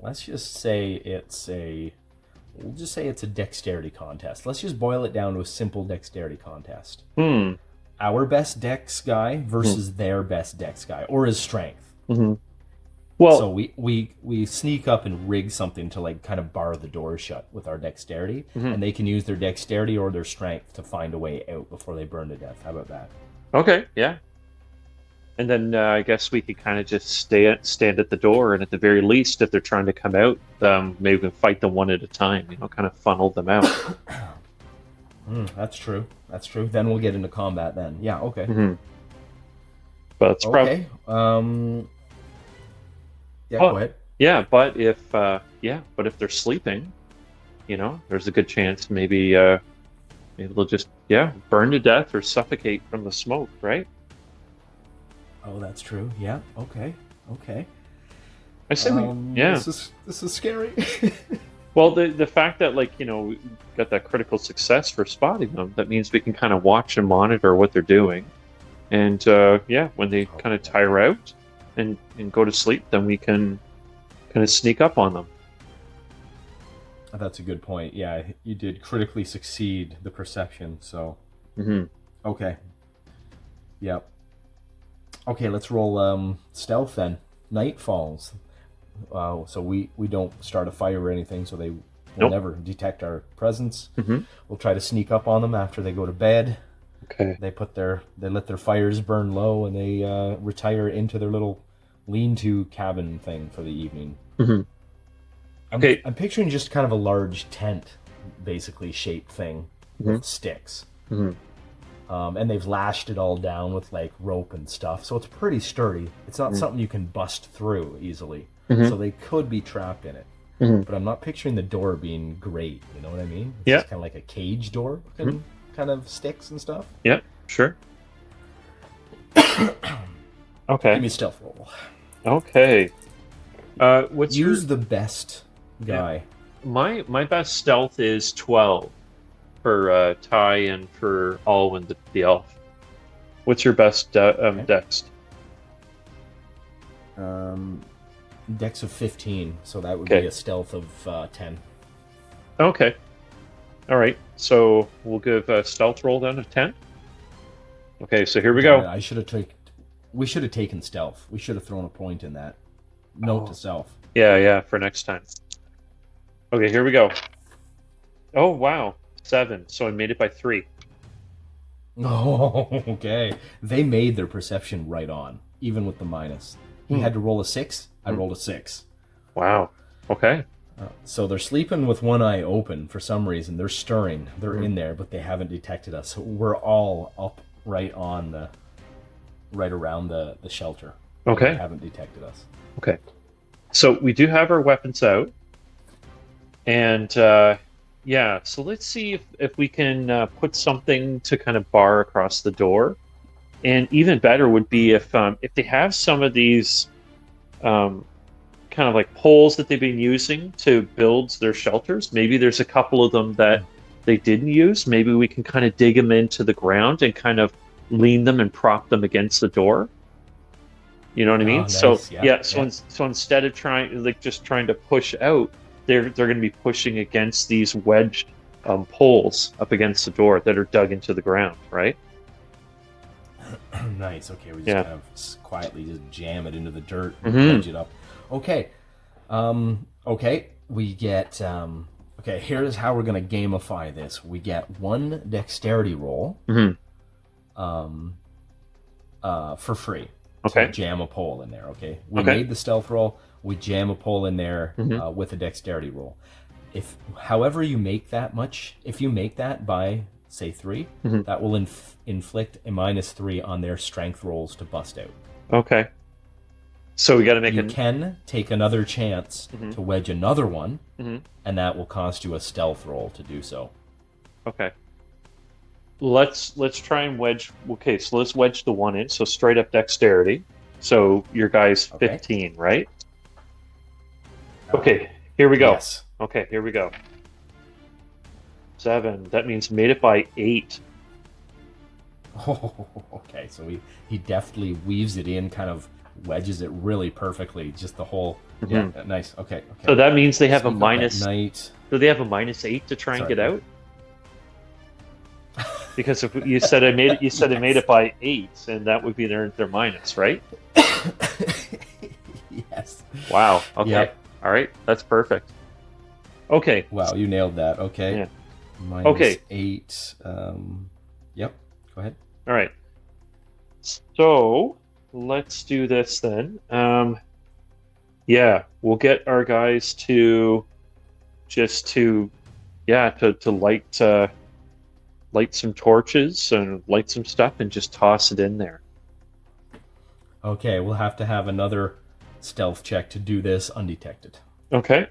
Let's just say it's a dexterity contest. Let's just boil it down to a simple dexterity contest. Our best dex guy versus their best dex guy, or his strength. Well, so we sneak up and rig something to like kind of bar the door shut with our dexterity, and they can use their dexterity or their strength to find a way out before they burn to death. How about that? Okay, yeah. And then I guess we could kind of just stand at the door, and at the very least, if they're trying to come out, maybe we can fight them one at a time. Kind of funnel them out. That's true. Then we'll get into combat. Then, yeah, okay. But it's okay. Yeah, go ahead. Yeah, but if they're sleeping, there's a good chance maybe they'll just burn to death or suffocate from the smoke, right? Oh, that's true. Yeah. Okay. I say we, yeah. This is scary. Well, the fact that like we got that critical success for spotting them, that means we can kind of watch and monitor what they're doing, and yeah, when they kind of tire out and go to sleep, then we can kind of sneak up on them. That's a good point. Yeah, you did critically succeed the perception. So, okay, yep. Okay, let's roll stealth then. Night falls. So we don't start a fire or anything, so they will never detect our presence. We'll try to sneak up on them after they go to bed. Okay. They let their fires burn low, and they retire into their little lean-to cabin thing for the evening. Okay. I'm picturing just kind of a large tent, basically shaped thing with sticks. And they've lashed it all down with like rope and stuff, so it's pretty sturdy. It's not something you can bust through easily, so they could be trapped in it. But I'm not picturing the door being great. You know what I mean? It's just kind of like a cage door, kind of sticks and stuff. Yeah, sure. Okay. Give me a stealth roll. Okay. Use the best guy. Yeah. My best stealth is 12 for Ty and for Alwyn the elf. What's your best dex? Dex of 15, so that would be a stealth of 10. Okay. All right. So we'll give a stealth roll then of 10. Okay, so here we go. We should have taken stealth. We should have thrown a point in that. Note to self. Yeah, for next time. Okay, here we go. Oh, wow. 7. So I made it by 3. Oh, okay. They made their perception right on, even with the minus. He had to roll a 6. I rolled a 6. Wow. Okay. So they're sleeping with one eye open for some reason. They're stirring. They're in there, but they haven't detected us. So we're all up right around the shelter. Okay. They haven't detected us. Okay. So we do have our weapons out. And yeah, so let's see if we can put something to kind of bar across the door. And even better would be if they have some of these kind of like poles that they've been using to build their shelters. Maybe there's a couple of them that they didn't use. Maybe we can kind of dig them into the ground and kind of lean them and prop them against the door. You know what I mean? Nice. So so instead of trying to push out, they're going to be pushing against these wedged poles up against the door that are dug into the ground, right? Nice. Okay, we just kind of quietly just jam it into the dirt and wedge it up. Okay. Okay. We get. Okay. Here's how we're gonna gamify this. We get one dexterity roll. For free. Okay. To jam a pole in there. Okay. We made the stealth roll. We jam a pole in there with a dexterity roll. However you make that much, if you make that by say 3, that will inflict a -3 on their strength rolls to bust out. Okay. So we got to make You can take another chance to wedge another one, and that will cost you a stealth roll to do so. Okay. Let's try and wedge. Okay, so let's wedge the one in. So straight up dexterity. So your guy's 15, right? Okay, here we go. Yes. Okay, here we go. 7. That means made it by 8. Oh, okay. So he deftly weaves it in, kind of wedges it really perfectly. Just the whole. Yeah, nice. Okay. So that means they have a minus. Night. Do they have a -8 to try and get out? Because if you said I made it by 8, and that would be their minus, right? Yes. Wow. Okay. Yep. All right. That's perfect. Okay. Wow, you nailed that. Okay. Yeah. -8. Yep. Go ahead. All right. So let's do this then. Yeah, we'll get our guys to light some torches and light some stuff and just toss it in there. Okay, we'll have to have another stealth check to do this undetected. Okay.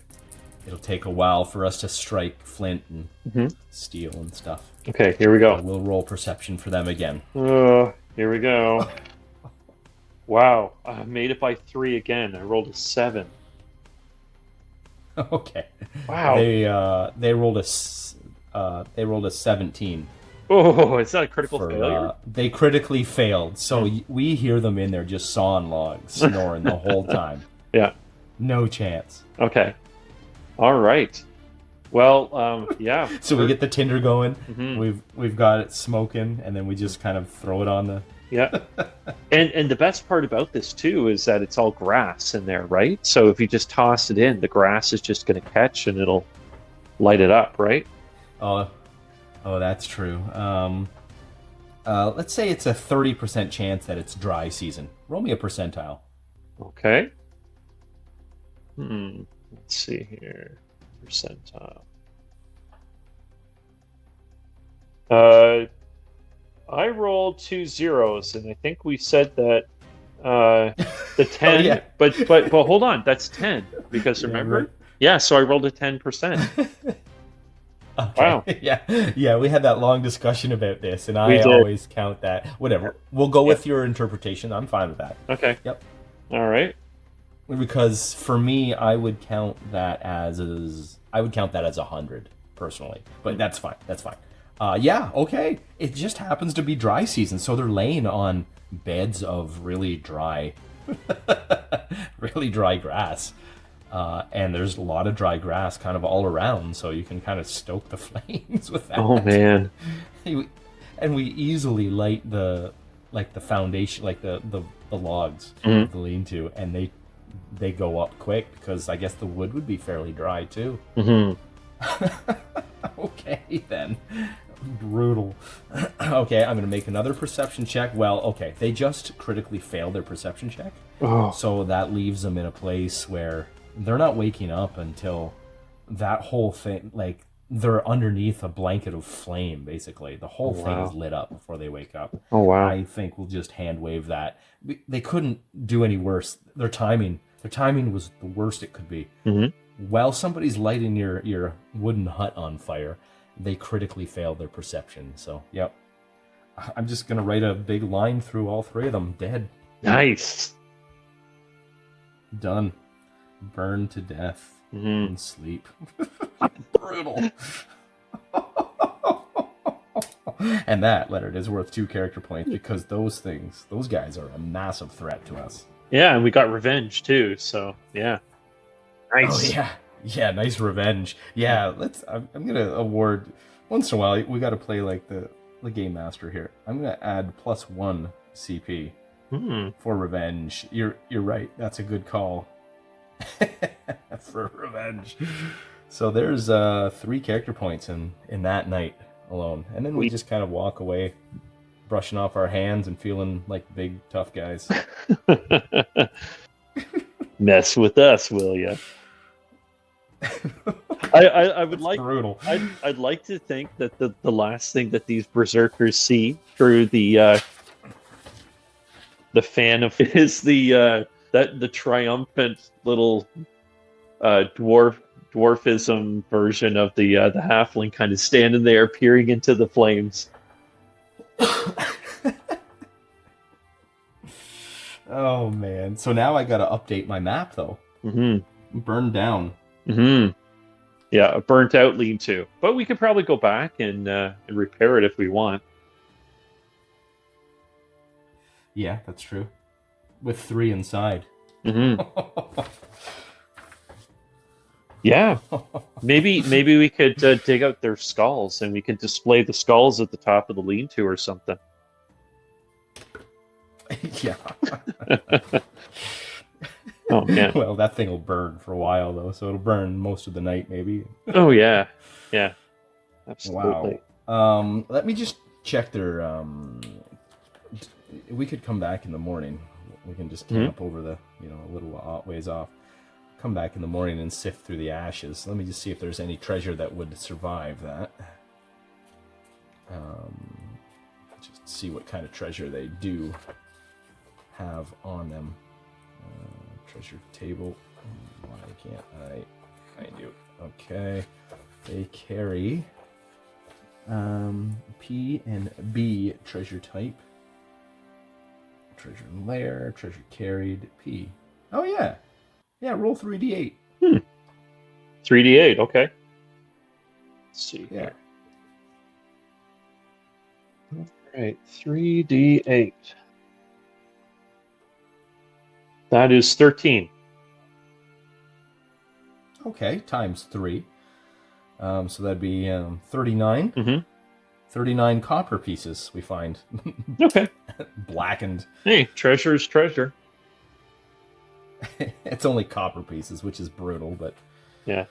It'll take a while for us to strike flint and steel and stuff. Okay, here we go. We'll roll perception for them again. Here we go. Wow, I made it by 3 again. I rolled a 7. Okay. Wow. They rolled they rolled a 17 Oh, it's not a critical for failure? they critically failed. So Hmm. we hear them in there just sawing logs, snoring the whole time. Yeah. No chance. Okay. All right. Well, yeah. So we get the tinder going. Hmm. We've got it smoking, and then we just kind of throw it on the. Yeah. And the best part about this too is that it's all grass in there, right? So if you just toss it in, the grass is just going to catch and it'll light it up, right? Oh, oh, that's true. Let's say it's a 30% chance that it's dry season. Roll me a percentile. Okay. Let's see here. Percentile. Uh, I rolled 2 zeros, and I think we said that the 10, Oh yeah, but hold on, that's 10 because yeah, remember? right. Yeah, so I rolled a 10%. Okay, Wow, yeah. We had that long discussion about this, and we I did. always count that. Whatever. We'll go Yeah. with your interpretation. I'm fine with that. Okay. Yep. All right. Because for me, I would count that as 100 personally, but that's fine. That's fine. Yeah, okay. It just happens to be dry season, so they're laying on beds of really dry, really dry grass, and there's a lot of dry grass kind of all around, so you can kind of stoke the flames with that. Oh man. And we easily light the foundation, like the logs Mhm. of the lean-to, and they go up quick because I guess the wood would be fairly dry too. Hmm. Okay, then. Brutal. Okay, I'm gonna make another perception check. Well, okay, they just critically failed their perception check, Oh. so that leaves them in a place where they're not waking up until that whole thing, like they're underneath a blanket of flame. Basically, the whole Oh, thing wow. is lit up before they wake up. Oh wow. I think we'll just hand wave that. They couldn't do any worse. Their timing was the worst it could be. Hmm. While somebody's lighting your wooden hut on fire, they critically failed their perception. So, yep. I'm just going to write a big line through all three of them. Dead. Nice. Done. Burned to death. Hmm. In sleep. Brutal. And that, Leonard, is worth 2 character points because those guys are a massive threat to us. Yeah, and we got revenge too. So yeah. Nice. Oh yeah, nice revenge. Yeah, I'm gonna award once in a while. We got to play like the game master here. I'm gonna add +1 CP Hmm. for revenge. You're right. That's a good call for revenge. So there's 3 character points in that night alone, and then we just kind of walk away, brushing off our hands and feeling like big tough guys. Mess with us, will you? I would That's like brutal. I'd like to think that the last thing that these berserkers see through the fan of is the triumphant little dwarfism version of the halfling kind of standing there peering into the flames. Oh man! So now I got to update my map though. Mm-hmm. Burned down. Mm-hmm. Yeah, a burnt out lean-to, but we could probably go back and repair it if we want. Yeah, that's true. With 3 inside. Mm-hmm. Yeah, maybe we could dig out their skulls and we could display the skulls at the top of the lean-to or something. Yeah. Oh man. Well, that thing will burn for a while though, so it'll burn most of the night maybe. Oh yeah, yeah, absolutely. Wow. Let me just check their. We could come back in the morning. We can just camp over the, a little ways off. Come back in the morning and sift through the ashes. Let me just see if there's any treasure that would survive that. Just see what kind of treasure they do have on them. Treasure table. Why can't I find you? Okay. They carry P and B treasure type. Treasure lair, treasure carried, P. Oh yeah. Yeah, roll 3d8. 3d8. Okay. Let's see Yeah. here. All right, 3d8. That is 13. Okay, times 3. So that'd be 39. Mm-hmm. 39 copper pieces we find. Okay. Blackened. Hey, treasure's treasure. It's only copper pieces, which is brutal, but Yeah.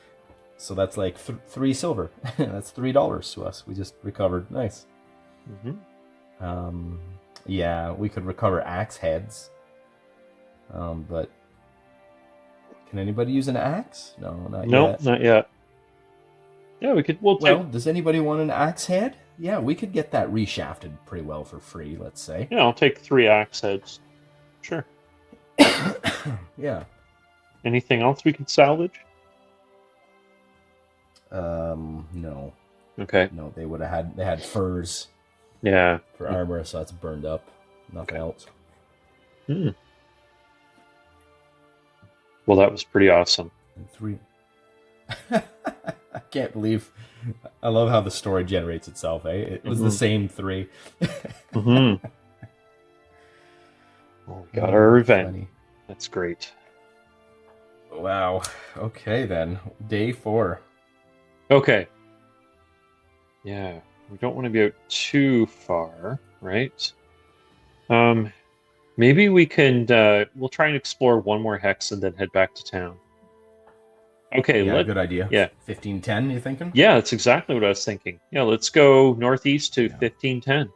so that's like 3 silver. That's $3 to us. We just recovered. Nice. Mm-hmm. Yeah, we could recover axe heads. But can anybody use an axe? No, not Nope, yet. not yet. Yeah, we'll take. Does anybody want an axe head? Yeah, we could get that reshafted pretty well for free, let's say. Yeah, I'll take 3 axe heads. Sure. Yeah. Anything else we can salvage? No. Okay. No, they had furs Yeah. for armor, so that's burned up. Nothing else. Hmm. Well, that was pretty awesome. And 3. I can't believe. I love how the story generates itself, eh? It was the same 3. Mm-hmm. Well, we got our revenge. Funny. That's great. Wow. Okay, then. Day 4. Okay. Yeah, we don't want to be out too far, right? Maybe we can. We'll try and explore one more hex and then head back to town. Okay. Yeah, good idea. Yeah. 1510, you thinking? Yeah, that's exactly what I was thinking. Yeah, let's go northeast to 1510.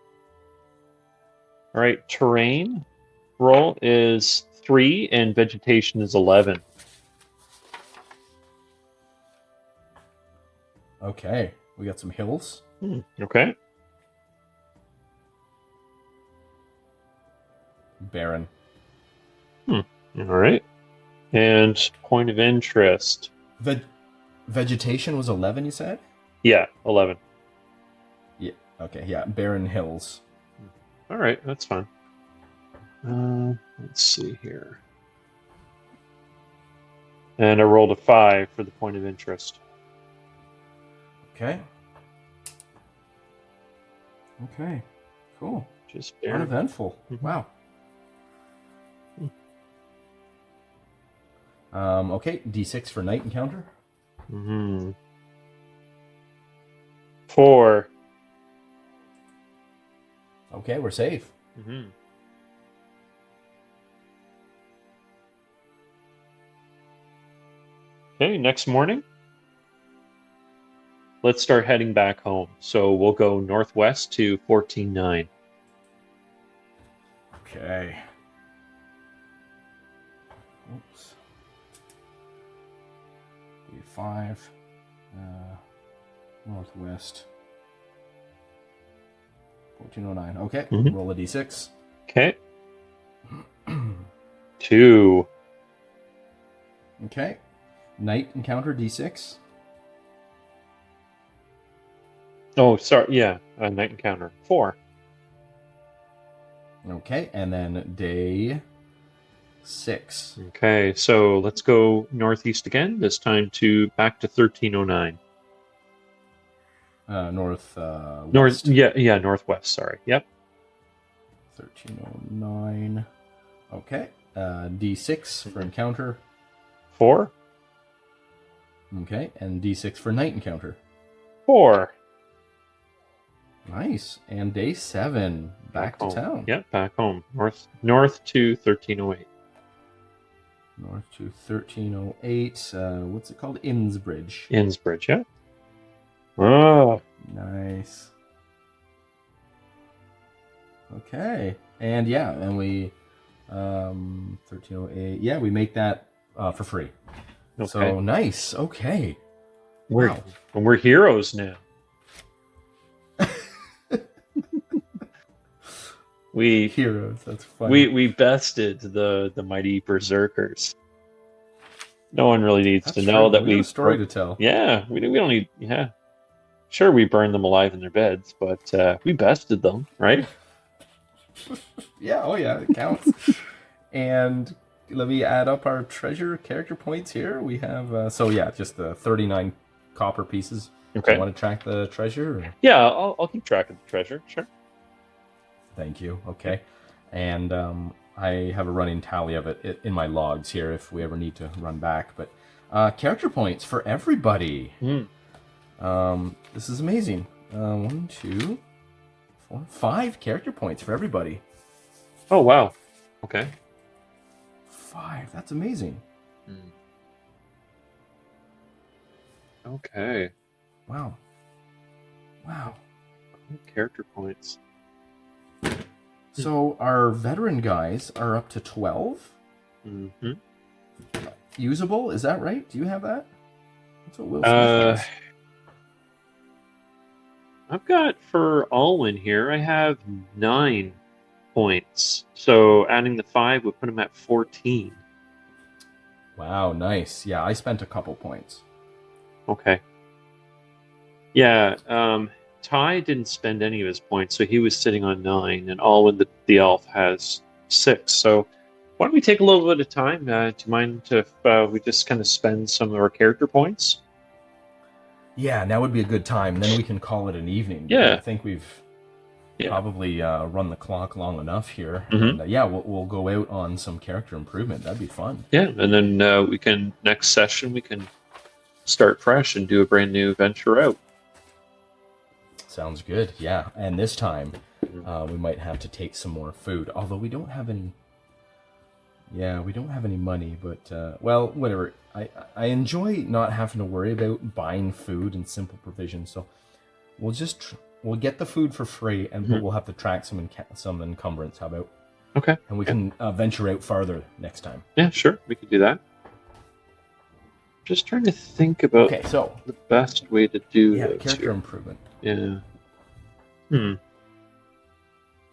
All right, terrain roll is 3 and vegetation is 11. Okay, we got some hills. Okay. Barren. All right. And point of interest. Vegetation was 11, you said? Yeah, 11. Yeah. Okay, yeah, barren hills. All right, that's fine. Let's see here. And I rolled a 5 for the point of interest. Okay. Okay. Cool. Just uneventful. Mm-hmm. Wow. Okay, D6 for night encounter. 4. Okay, we're safe. Okay, next morning, let's start heading back home. So we'll go northwest to 14-9. Okay. Oops. D5. Northwest. 1409. Okay, roll a D6. Okay. 2. Okay. Night encounter D6. Oh, sorry. Yeah, night encounter 4. Okay, and then day 6. Okay, so let's go northeast again. This time to back to 1309. North. North. Yeah, northwest. Sorry. Yep. 1309. Okay. D6 for encounter. 4. Okay, and D6 for night encounter. 4. Nice. And day 7, back to home. town. Yep, back home. North to 1308. North to 1308. What's it called? Innsbridge. Innsbridge, yeah. Oh. Nice. Okay. And yeah, and we 1308. Yeah, we make that for free. Okay. So nice. Okay. We're heroes now. Heroes. That's funny. We bested the mighty berserkers. No one really needs to know that we have a story to tell. Yeah, we don't need. Yeah, sure, we burned them alive in their beds, but we bested them, right? Yeah. Oh yeah, it counts. And let me add up our treasure character points here. We have so yeah, just the 39 copper pieces. Okay. Do you want to track the treasure? Or? Yeah, I'll keep track of the treasure. Sure. Thank you. Okay. And I have a running tally of it in my logs here if we ever need to run back. But character points for everybody. This is amazing. 1, 2, 4, 5 character points for everybody. Oh, wow. Okay. 5. That's amazing. Okay. Wow. Wow. Character points. So our veteran guys are up to 12. Mm-hmm. Usable, is that right? Do you have that? That's what Will Smith has. I've got for Alwyn here, I have 9 points. So adding the 5 would put him at 14. Wow, nice. Yeah, I spent a couple points. Okay. Yeah, Ty didn't spend any of his points, so he was sitting on 9, and Alwyn, the elf, has 6. So why don't we take a little bit of time? Do you mind if we just kind of spend some of our character points? Yeah, now would be a good time. Then we can call it an evening. Yeah. I think we've probably run the clock long enough here. And we'll go out on some character improvement. That'd be fun. Yeah, and then we can, next session, we can start fresh and do a brand new venture out. Sounds good. Yeah, and this time we might have to take some more food. Although we don't have any. Yeah, we don't have any money, but well, whatever. I enjoy not having to worry about buying food and simple provisions. So we'll just we'll get the food for free, and but we'll have to track some encumbrance. How about? Okay. And we can venture out farther next time. Yeah, sure. We can do that. Just trying to think about so the best way to do character improvement. Yeah.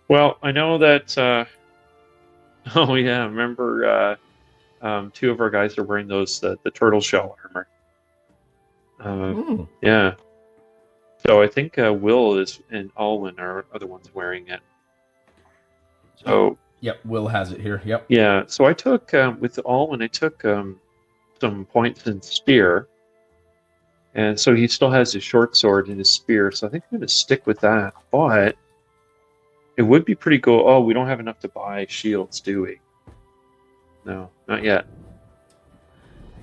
Well, I know that. Oh yeah, remember 2 of our guys are wearing those the turtle shell armor. Yeah. So I think Will and Alwyn are the ones wearing it. So. Yep, Will has it here. Yep. Yeah. So I took with Alwyn, I took some points in spear. And so he still has his short sword and his spear, so I think I'm going to stick with that. But it would be pretty cool. Oh, we don't have enough to buy shields, do we? No, not yet.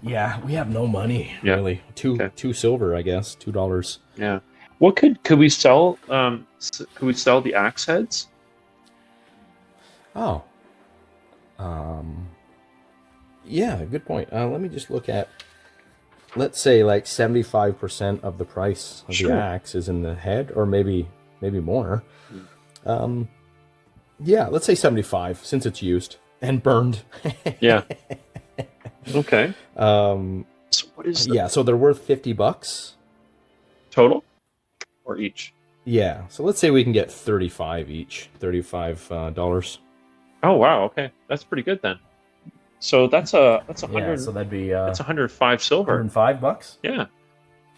Yeah, we have no money, really. Two silver, I guess. $2. Yeah. What could we sell? Could we sell the axe heads? Oh. Yeah, good point. Let me just look at. Let's say like 75% of the price of the axe is in the head, or maybe more. Yeah, let's say 75 since it's used and burned. Yeah. Okay. So what is? So they're worth $50 total, or each? Yeah. So let's say we can get 35 each. $35. Oh wow. Okay, that's pretty good then. So that's 100. Yeah, so that'd be that's 105 silver. $105. Yeah.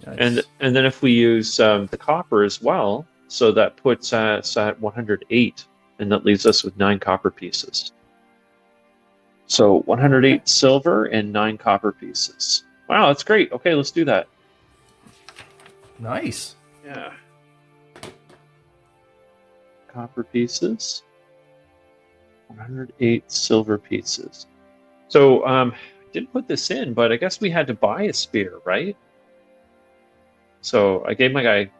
Nice. And then if we use the copper as well, so that puts us at 108, and that leaves us with 9 copper pieces. So 108 silver and 9 copper pieces. Wow, that's great. Okay, let's do that. Nice. Yeah. Copper pieces. 108 silver pieces. So, I didn't put this in, but I guess we had to buy a spear, right? So I gave my guy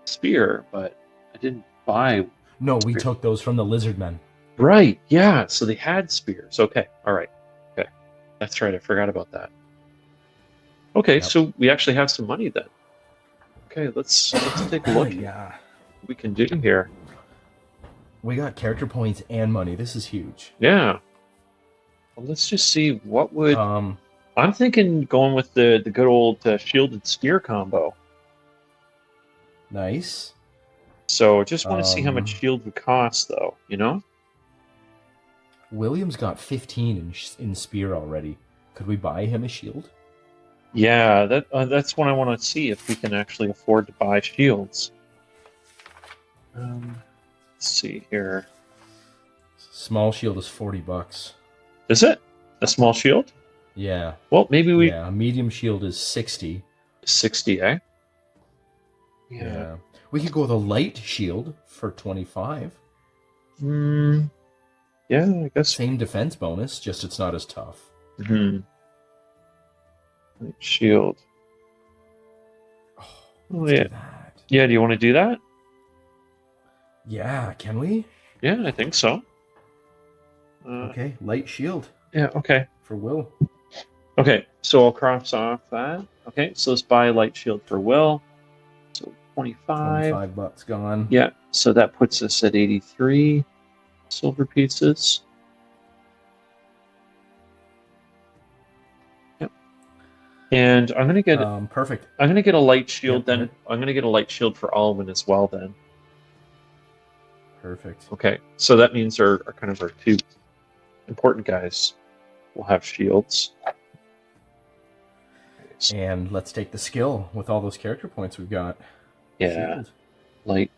spear, but I didn't buy. No, we took those from the lizard men. Right, yeah. So they had spears. Okay, all right. Okay, that's right. I forgot about that. Okay, so we actually have some money then. Okay, let's take a look. Yeah. What we can do here. We got character points and money. This is huge. Yeah. Well, let's just see what would. I'm thinking going with the good old shielded spear combo. Nice. So just want to see how much shield would cost, though. You know. William's got 15 in spear already. Could we buy him a shield? Yeah, that's what I want to see, if we can actually afford to buy shields. Let's see here. Small shield is $40. Is it? A small shield? Yeah. Well, maybe we... Yeah, a medium shield is 60. 60, eh? Yeah. We could go with a light shield for 25. Yeah, I guess. Same defense bonus, just it's not as tough. Light shield. Let's do that. Yeah, do you want to do that? Yeah, can we? Yeah, I think so. Okay, light shield. Yeah, okay. For Will. Okay, so I'll cross off that. Okay, so let's buy a light shield for Will. So 25. $25 gone. Yeah, so that puts us at 83 silver pieces. Yep. And I'm gonna get perfect. I'm gonna get a light shield then. I'm gonna get a light shield for Alwyn as well then. Perfect. Okay, so that means our kind of our two important guys will have shields. And let's take the skill with all those character points we've got. Yeah. Shield. Light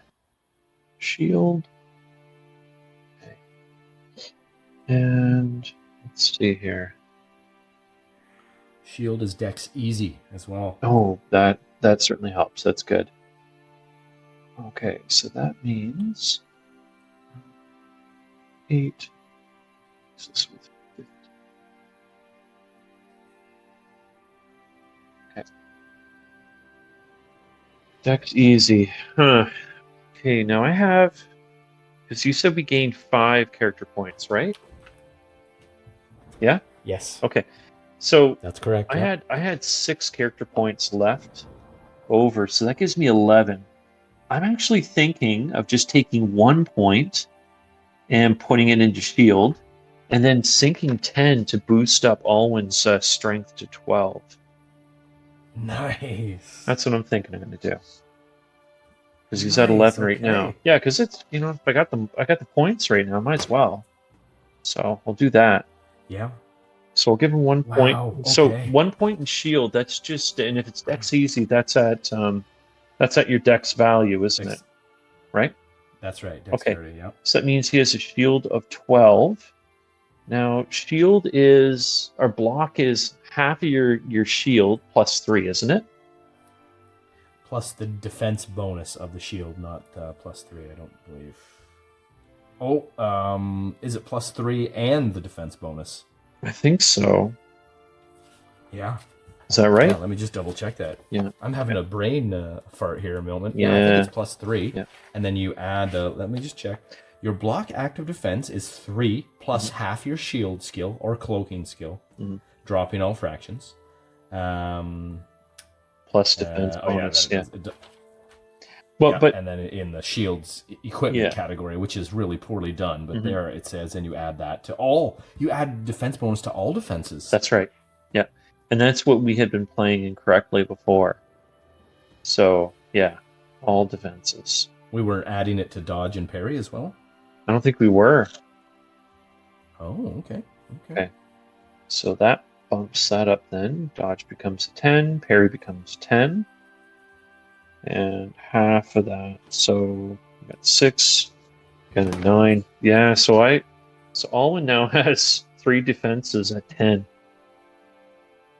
shield. Okay. And let's see here. Shield is dex easy as well. Oh, that certainly helps. That's good. Okay, so that means 8. This with 50. Okay. Dex easy. Huh. Okay, now I have, because you said we gained 5 character points, right? Yeah? Yes. Okay. So that's correct. I had 6 character points left over, so that gives me 11. I'm actually thinking of just taking 1 point and putting it into shield, and then sinking 10 to boost up Alwyn's strength to 12. Nice. That's what I'm thinking I'm going to do. Because he's at 11 right now. Yeah, because it's, if I got the points right now, might as well. So I'll do that. Yeah. So I'll give him 1 point. Okay. So 1 point in shield. That's just, and if it's dex easy, that's at your dex value, isn't it? Right. That's right. Dexterity, okay. Yeah. So that means he has a shield of 12. Now, shield is, our block is half of your shield plus 3, isn't it? Plus the defense bonus of the shield, not plus 3, I don't believe. Oh, is it plus 3 and the defense bonus? I think so. Yeah. Is that right? Yeah, let me just double check that. Yeah. I'm having a brain fart here a moment. Yeah. I think it's plus 3. Yeah. And then you add, let me just check. Your block active defense is 3 plus half your shield skill or cloaking skill, dropping all fractions. Plus defense bonus. Well, but and then in the shields equipment category, which is really poorly done, but there it says, and you add that to all. You add defense bonus to all defenses. That's right. Yeah, and that's what we had been playing incorrectly before. So yeah, all defenses. We were adding it to dodge and parry as well. I don't think we were. Oh, okay. Okay. So that bumps that up then. Dodge becomes 10, parry becomes 10. And half of that. So we got 6, got a 9. Yeah, so Alwyn now has 3 defenses at 10.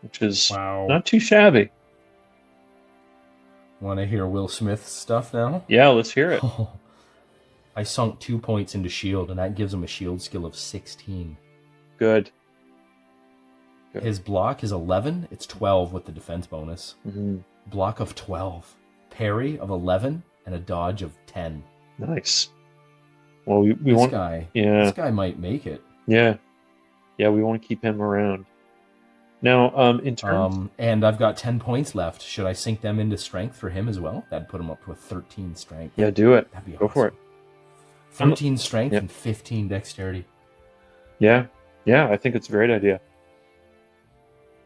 Which is not too shabby. Want to hear Will Smith stuff now? Yeah, let's hear it. I sunk 2 points into shield, and that gives him a shield skill of 16. Good. His block is 11. It's 12 with the defense bonus. Block of 12. Parry of 11 and a dodge of 10. Nice. Well, we this want guy. Yeah, this guy might make it. Yeah, we want to keep him around. Now, in terms, and I've got 10 points left. Should I sink them into strength for him as well? That'd put him up to a 13 strength. Yeah, do it. That'd be Go awesome. for it. 13 strength and 15 dexterity. Yeah, I think it's a great idea.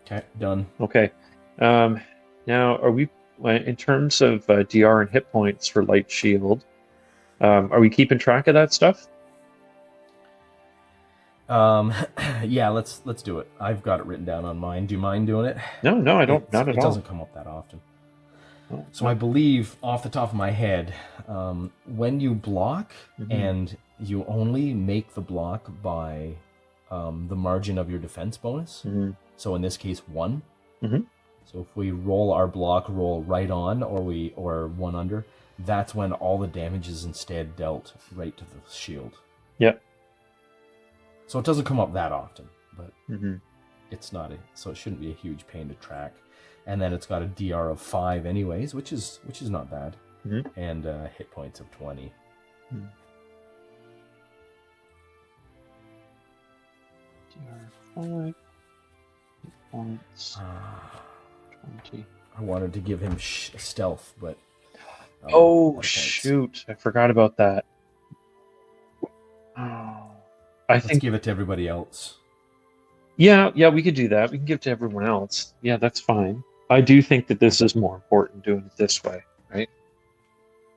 Okay, done. Okay. Now, are we, in terms of DR and hit points for light shield, are we keeping track of that stuff? Yeah, let's do it. I've got it written down on mine. Do you mind doing it? No, I don't. Not at all. It doesn't come up that often. So I believe, off the top of my head, when you block and you only make the block by the margin of your defense bonus. Mm-hmm. So in this case, 1. Mm-hmm. So if we roll our block roll right on, or 1 under, that's when all the damage is instead dealt right to the shield. Yep. So it doesn't come up that often, but Mm-hmm. it's not so it shouldn't be a huge pain to track. And then it's got a DR of 5 anyways, which is not bad. Mm-hmm. And hit points of 20. Mm-hmm. DR 5 hit points 20. I wanted to give him stealth, but oh shoot! I forgot about that. Oh, Let's give it to everybody else. Yeah, we could do that. We can give it to everyone else. Yeah, that's fine. I do think that this is more important doing it this way, right?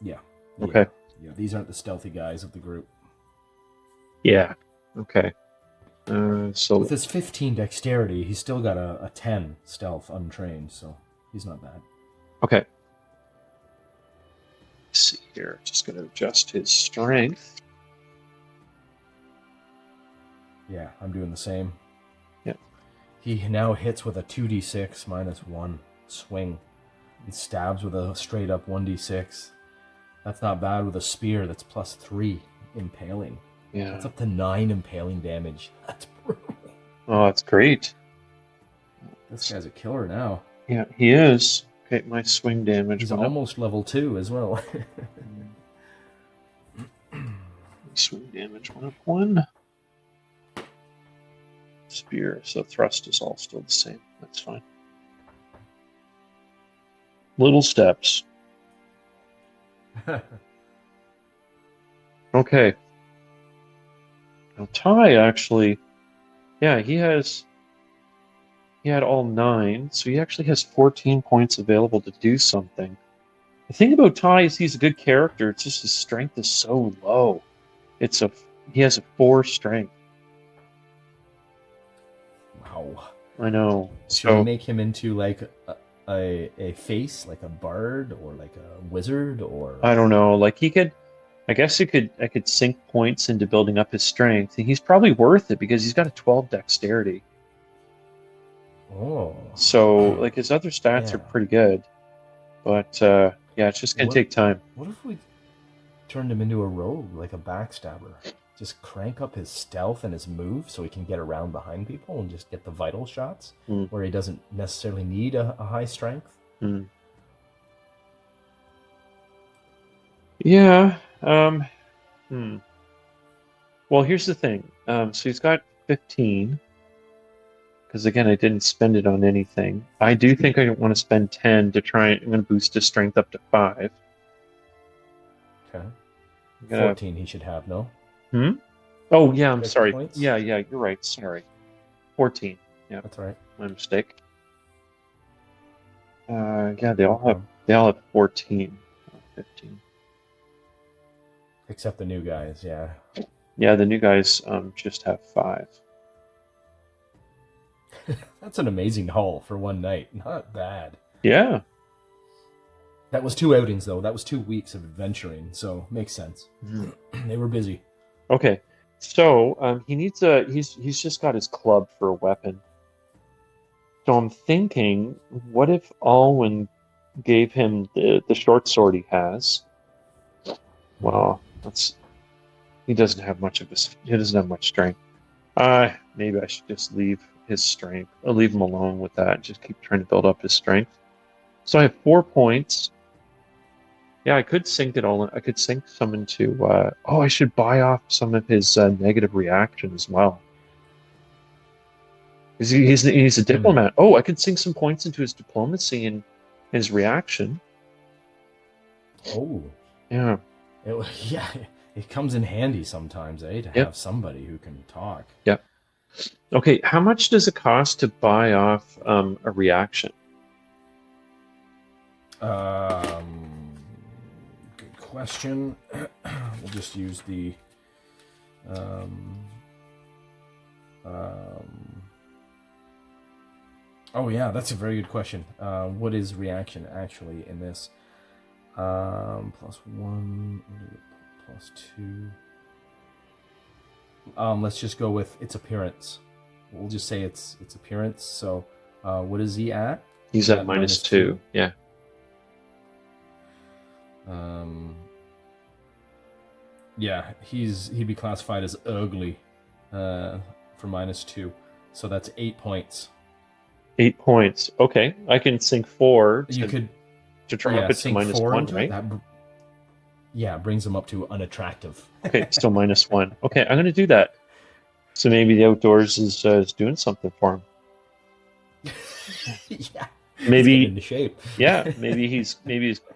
Yeah. Okay. Yeah, these aren't the stealthy guys of the group. Yeah. Okay. So with his 15 dexterity, he's still got a 10 stealth untrained, so he's not bad. Okay. Let's see here. Just going to adjust his strength. Yeah, I'm doing the same. Yeah. He now hits with a 2d6 minus 1 swing. He stabs with a straight up 1d6. That's not bad with a spear that's plus 3 impaling. Yeah. That's up to 9 impaling damage. That's brutal. Oh, that's great. This guy's a killer now. Yeah, he is. Okay, my swing damage. He's almost level 2 as well. Swing damage went up 1. Spear, so thrust is all still the same. That's fine. Little steps. Okay. Now Ty actually, yeah, he had all 9, so he actually has 14 points available to do something. The thing about Ty is he's a good character. It's just his strength is so low. He has a 4 strength. Wow. I know. Should we make him into like a face, like a bard or like a wizard, or I don't know. Like he could, I guess I could sink points into building up his strength. And he's probably worth it because he's got a 12 dexterity. Oh. So like his other stats are pretty good. But yeah, it's just gonna take time. What if we turned him into a rogue, like a backstabber? Just crank up his stealth and his move so he can get around behind people and just get the vital shots where he doesn't necessarily need a high strength. Yeah. Well, here's the thing. So he's got 15. Because again, I didn't spend it on anything. I do think I want to spend 10 to try. I'm going to boost his strength up to 5. Okay. 14 he should have, no? Oh, yeah, I'm sorry. Points? Yeah, you're right. Sorry. 14. Yeah. That's all right. My mistake. Yeah, they all have 14. 15. Except the new guys, yeah. Yeah, the new guys just have 5. That's an amazing haul for one night. Not bad. Yeah. That was 2 outings, though. That was 2 weeks of adventuring, so makes sense. They were busy. Okay. So he needs he's just got his club for a weapon. So I'm thinking, what if Alwyn gave him the short sword he has? Well, he doesn't have much strength. Maybe I should just leave his strength. I'll leave him alone with that and just keep trying to build up his strength. So I have 4 points. Yeah, I could sink it all. I could sink some into. I should buy off some of his negative reaction as well. He's a diplomat. Oh, I could sink some points into his diplomacy and his reaction. Oh, yeah. It comes in handy sometimes, to have somebody who can talk. Yep. Okay, how much does it cost to buy off a reaction? Good question. We'll just use the oh yeah, that's a very good question. What is reaction actually in this? +1, +2. Let's just go with its appearance. We'll just say its appearance. So, what is he at? He's at -2. Yeah. Yeah, he'd be classified as ugly for -2. So that's 8 points. 8 points. Okay, I can sink 4 You could drop it to -1, right? That brings him up to unattractive. Okay, still -1. Okay, I'm gonna do that. So maybe the outdoors is doing something for him. Yeah, Maybe he's getting into shape. Yeah, maybe he's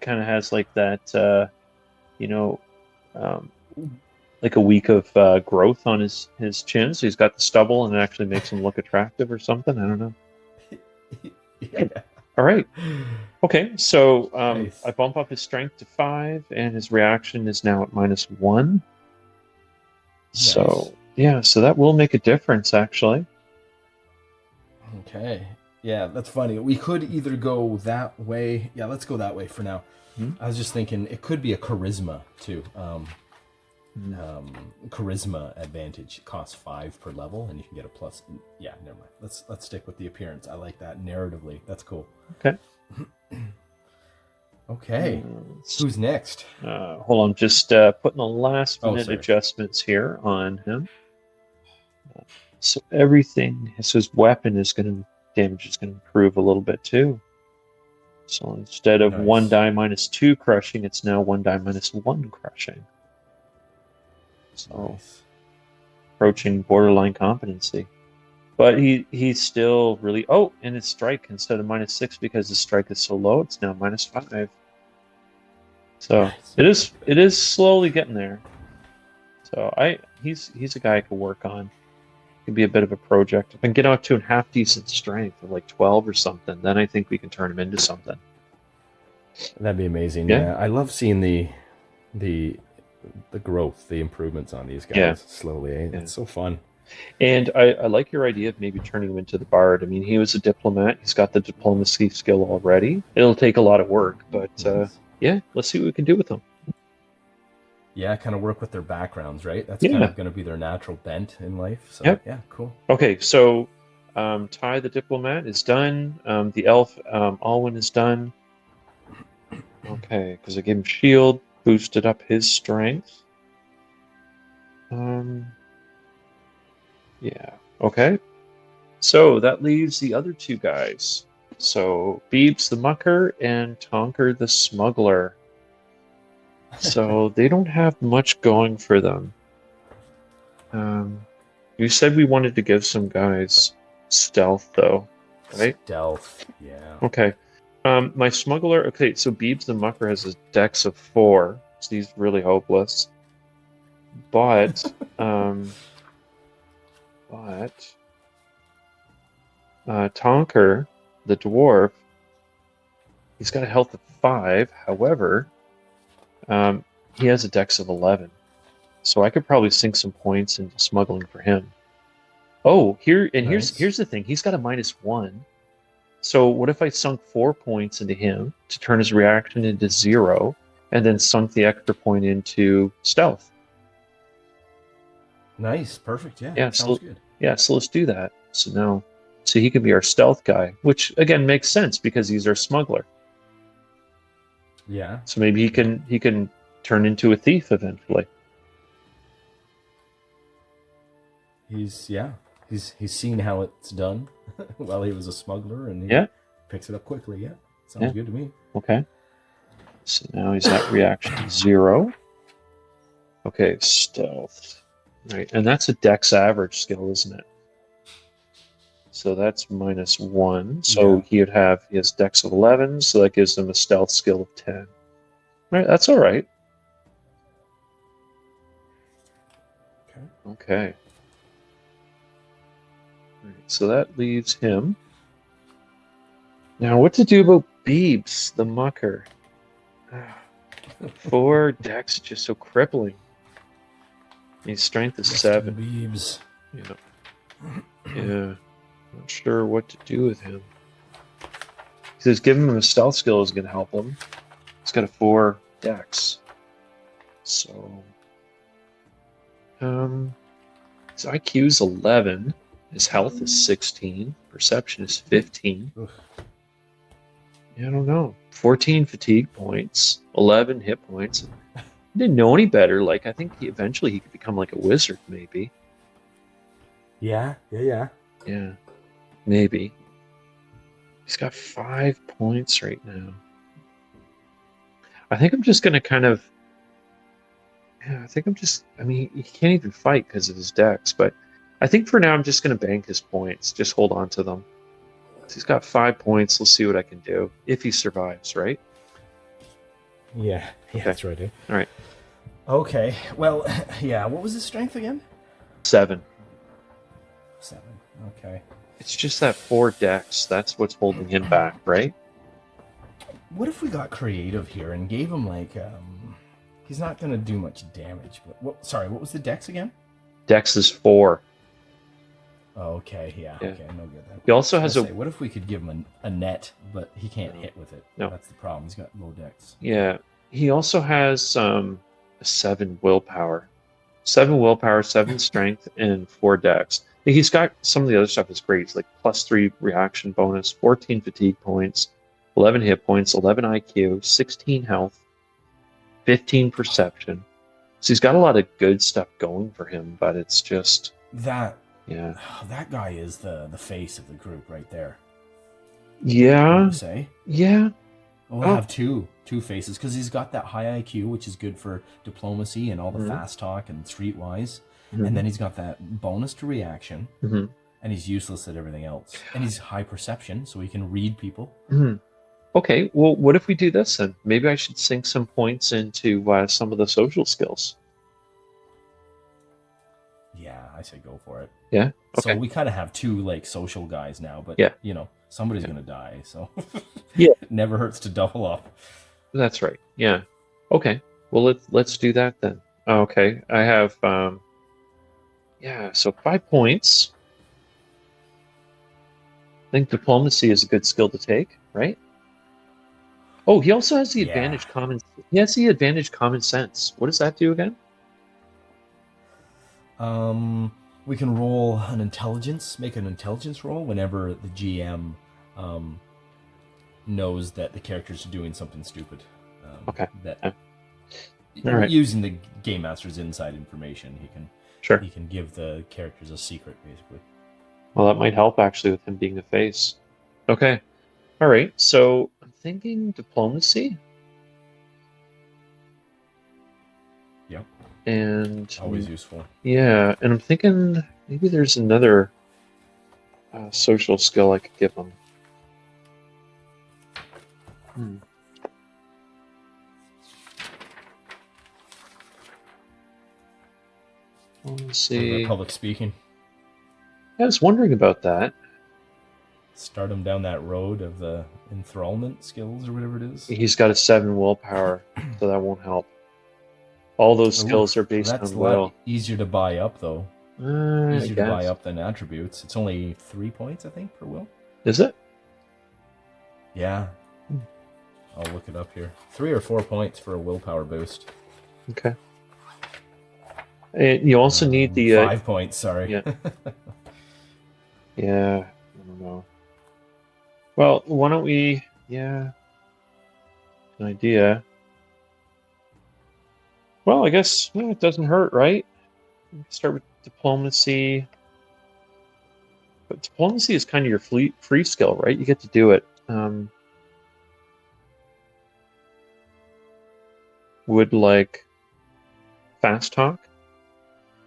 kind of has like that, you know, like a week of growth on his chin, so he's got the stubble, and it actually makes him look attractive or something. I don't know. Yeah. All right. Okay, so Nice. I bump up his strength to 5, and his reaction is now at -1. So Nice. yeah, so that will make a difference, actually. Okay. Yeah, that's funny. We could either go that way. Yeah, let's go that way for now. Mhm. I was just thinking it could be a charisma too. Charisma advantage. It costs 5 per level, and you can get a plus. Yeah, never mind. Let's stick with the appearance. I like that narratively. That's cool. Okay. Okay. Who's next? Hold on, just putting the last minute adjustments here on him. So everything, so his weapon is damage is going to improve a little bit too. So instead of 1 die -2 crushing, it's now 1 die -1 crushing. So approaching borderline competency. But he's still really, and his strike, instead of -6, because his strike is so low, it's now -5. So it is slowly getting there. So he's a guy I could work on. Could be a bit of a project. If I can get out to a half decent strength of like 12 or something, then I think we can turn him into something. That'd be amazing. Yeah, I love seeing the growth, the improvements on these guys slowly. It's so fun. And I like your idea of maybe turning him into the bard. I mean, he was a diplomat. He's got the diplomacy skill already. It'll take a lot of work, but yeah, let's see what we can do with him. Yeah, kind of work with their backgrounds, right? That's kind of going to be their natural bent in life. So yeah, cool. Okay, so Ty the diplomat is done. The elf Alwyn is done. Okay, because I gave him shield, boosted up his strength. Yeah, okay. So that leaves the other 2 guys. So Beebs the mucker and Tonker the smuggler. So they don't have much going for them. You said we wanted to give some guys stealth, though, right? Stealth, yeah. Okay. My smuggler. Okay, so Beebs the mucker has a dex of 4, so he's really hopeless. But Tonker the dwarf, he's got a health of 5. However, he has a dex of 11. So I could probably sink some points into smuggling for him. Oh, here's the thing. He's got a -1. So what if I sunk 4 points into him to turn his reaction into 0, and then sunk the extra point into stealth? Nice, perfect. Yeah, sounds good. Yeah, so let's do that. So he can be our stealth guy, which again makes sense because he's our smuggler. Yeah. So maybe he can turn into a thief eventually. He's seen how it's done while he was a smuggler, and he picks it up quickly. Yeah, sounds good to me. Okay. So now he's at reaction 0. Okay, stealth. Right, and that's a dex average skill, isn't it? So that's -1. So he has dex of 11, so that gives him a stealth skill of 10. All right, that's all right. Okay. Right, so that leaves him. Now, what to do about Beebs, the mucker? 4 dex, just so crippling. His strength is 7. Beebs. Yeah. Not sure what to do with him. He says giving him a stealth skill is going to help him. He's got a 4 dex. So, His IQ is 11. His health is 16. Perception is 15. Oof. Yeah, I don't know. 14 fatigue points. 11 hit points. Didn't know any better. Like, I think eventually he could become like a wizard, maybe. Yeah. Yeah, maybe. He's got 5 points right now. I think I'm just going to kind of... Yeah, I think I'm just... I mean, he can't even fight because of his dex, but I think for now I'm just going to bank his points. Just hold on to them. So he's got 5 points. Let's see what I can do. If he survives, right? Yeah, Okay. that's right. All right. Okay, well, yeah, what was his strength again? 7. 7, okay. It's just that 4 dex. That's what's holding him back, right? What if we got creative here and gave him, like, he's not going to do much damage, but, what was the dex again? Dex is 4. Oh, okay, yeah, okay, no good then. He also has what if we could give him a net, but he can't hit with it? No. That's the problem, he's got low dex. Yeah, he also has a 7 willpower. 7 willpower, 7 strength, and 4 dex. He's got some of the other stuff is great. It's like +3 reaction bonus, 14 fatigue points, 11 hit points, 11 IQ, 16 health, 15 perception. So he's got a lot of good stuff going for him, but it's just... That guy is the face of the group right there. Yeah. What do you say? Yeah. We'll have two faces because he's got that high IQ, which is good for diplomacy and all the fast talk and streetwise. And then he's got that bonus to reaction, and he's useless at everything else. And he's high perception, so he can read people. Okay, well, what if we do this then? Maybe I should sink some points into some of the social skills. Yeah, I say go for it. Yeah? Okay. So we kind of have 2, like, social guys now, but, somebody's going to die, so it never hurts to double up. That's right, yeah. Okay, well, let's do that then. Okay, I have, so 5 points. I think diplomacy is a good skill to take, right? Oh, he also has the advantage common... He has the advantage common sense. What does that do again? We can roll an intelligence, make an intelligence roll whenever the GM knows that the characters are doing something stupid. Okay. All right. Using the game master's inside information, he can give the characters a secret, basically. Well, that might help actually with him being a face. Okay. All right. So I'm thinking diplomacy. Yep. And always useful. Yeah, and I'm thinking maybe there's another social skill I could give him. Let's see. Public speaking. I was wondering about that. Start him down that road of the enthrallment skills or whatever it is. He's got a 7 willpower, so that won't help. All those skills are based on will. That's easier to buy up, though. Easier to buy up than attributes. It's only 3 points, I think, per will. Is it? Yeah. I'll look it up here. 3 or 4 points for a willpower boost. Okay. And you also need the 5 points. Sorry. Yeah. Yeah. I don't know. Well, why don't we? Yeah. An idea. Well, I guess it doesn't hurt, right? Start with diplomacy. But diplomacy is kind of your free skill, right? You get to do it. Would like fast talk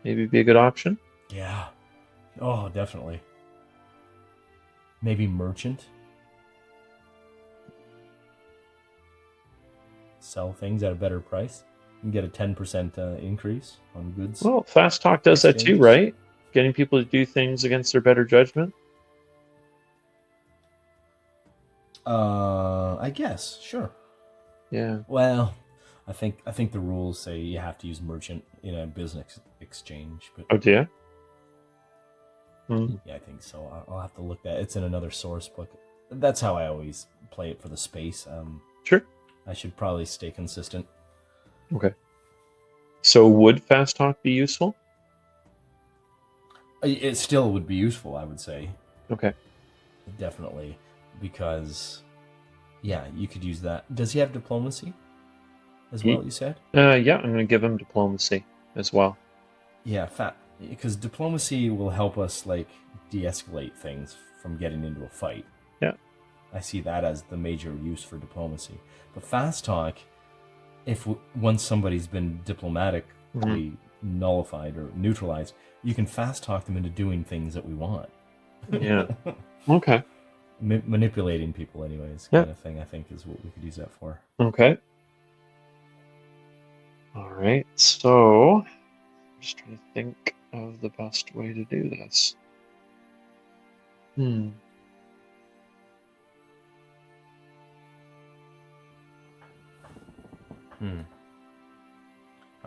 maybe be a good option? Yeah. Oh, definitely. Maybe merchant. Sell things at a better price. You can get a 10% increase on goods. Well, fast talk does that too, right? Getting people to do things against their better judgment. I guess, sure. Yeah. Well, I think the rules say you have to use merchant in a business exchange. But oh, do you? Yeah, I think so. I'll have to look at it. It's in another source book. That's how I always play it for the space. Sure. I should probably stay consistent. Okay. So would fast talk be useful? It still would be useful, I would say. Okay. Definitely, because yeah, you could use that. Does he have diplomacy as well? You said. Yeah, I'm going to give him diplomacy as well. Yeah, because diplomacy will help us like de-escalate things from getting into a fight. Yeah. I see that as the major use for diplomacy. But fast talk, once somebody's been diplomatically nullified or neutralized, you can fast talk them into doing things that we want. Yeah. Okay. Manipulating people, anyways, Yeah. kind of thing. I think is what we could use that for. Okay. All right. So, I'm just trying to think of the best way to do this. I'm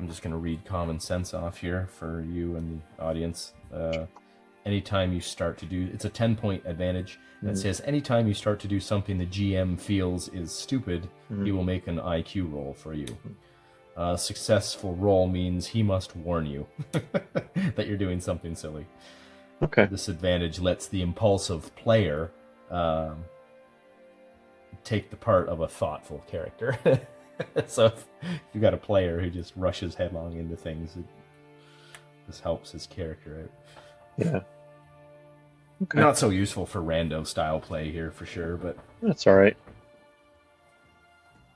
just going to read common sense off here for you and the audience. Anytime you start to do, it's a 10-point advantage. It says anytime you start to do something the GM feels is stupid, he will make an IQ roll for you. Successful roll means he must warn you that you're doing something silly. Okay. This advantage lets the impulsive player take the part of a thoughtful character. So if you got a player who just rushes headlong into things, this helps his character out. Yeah. Okay. Not so useful for rando style play here for sure, but that's all right.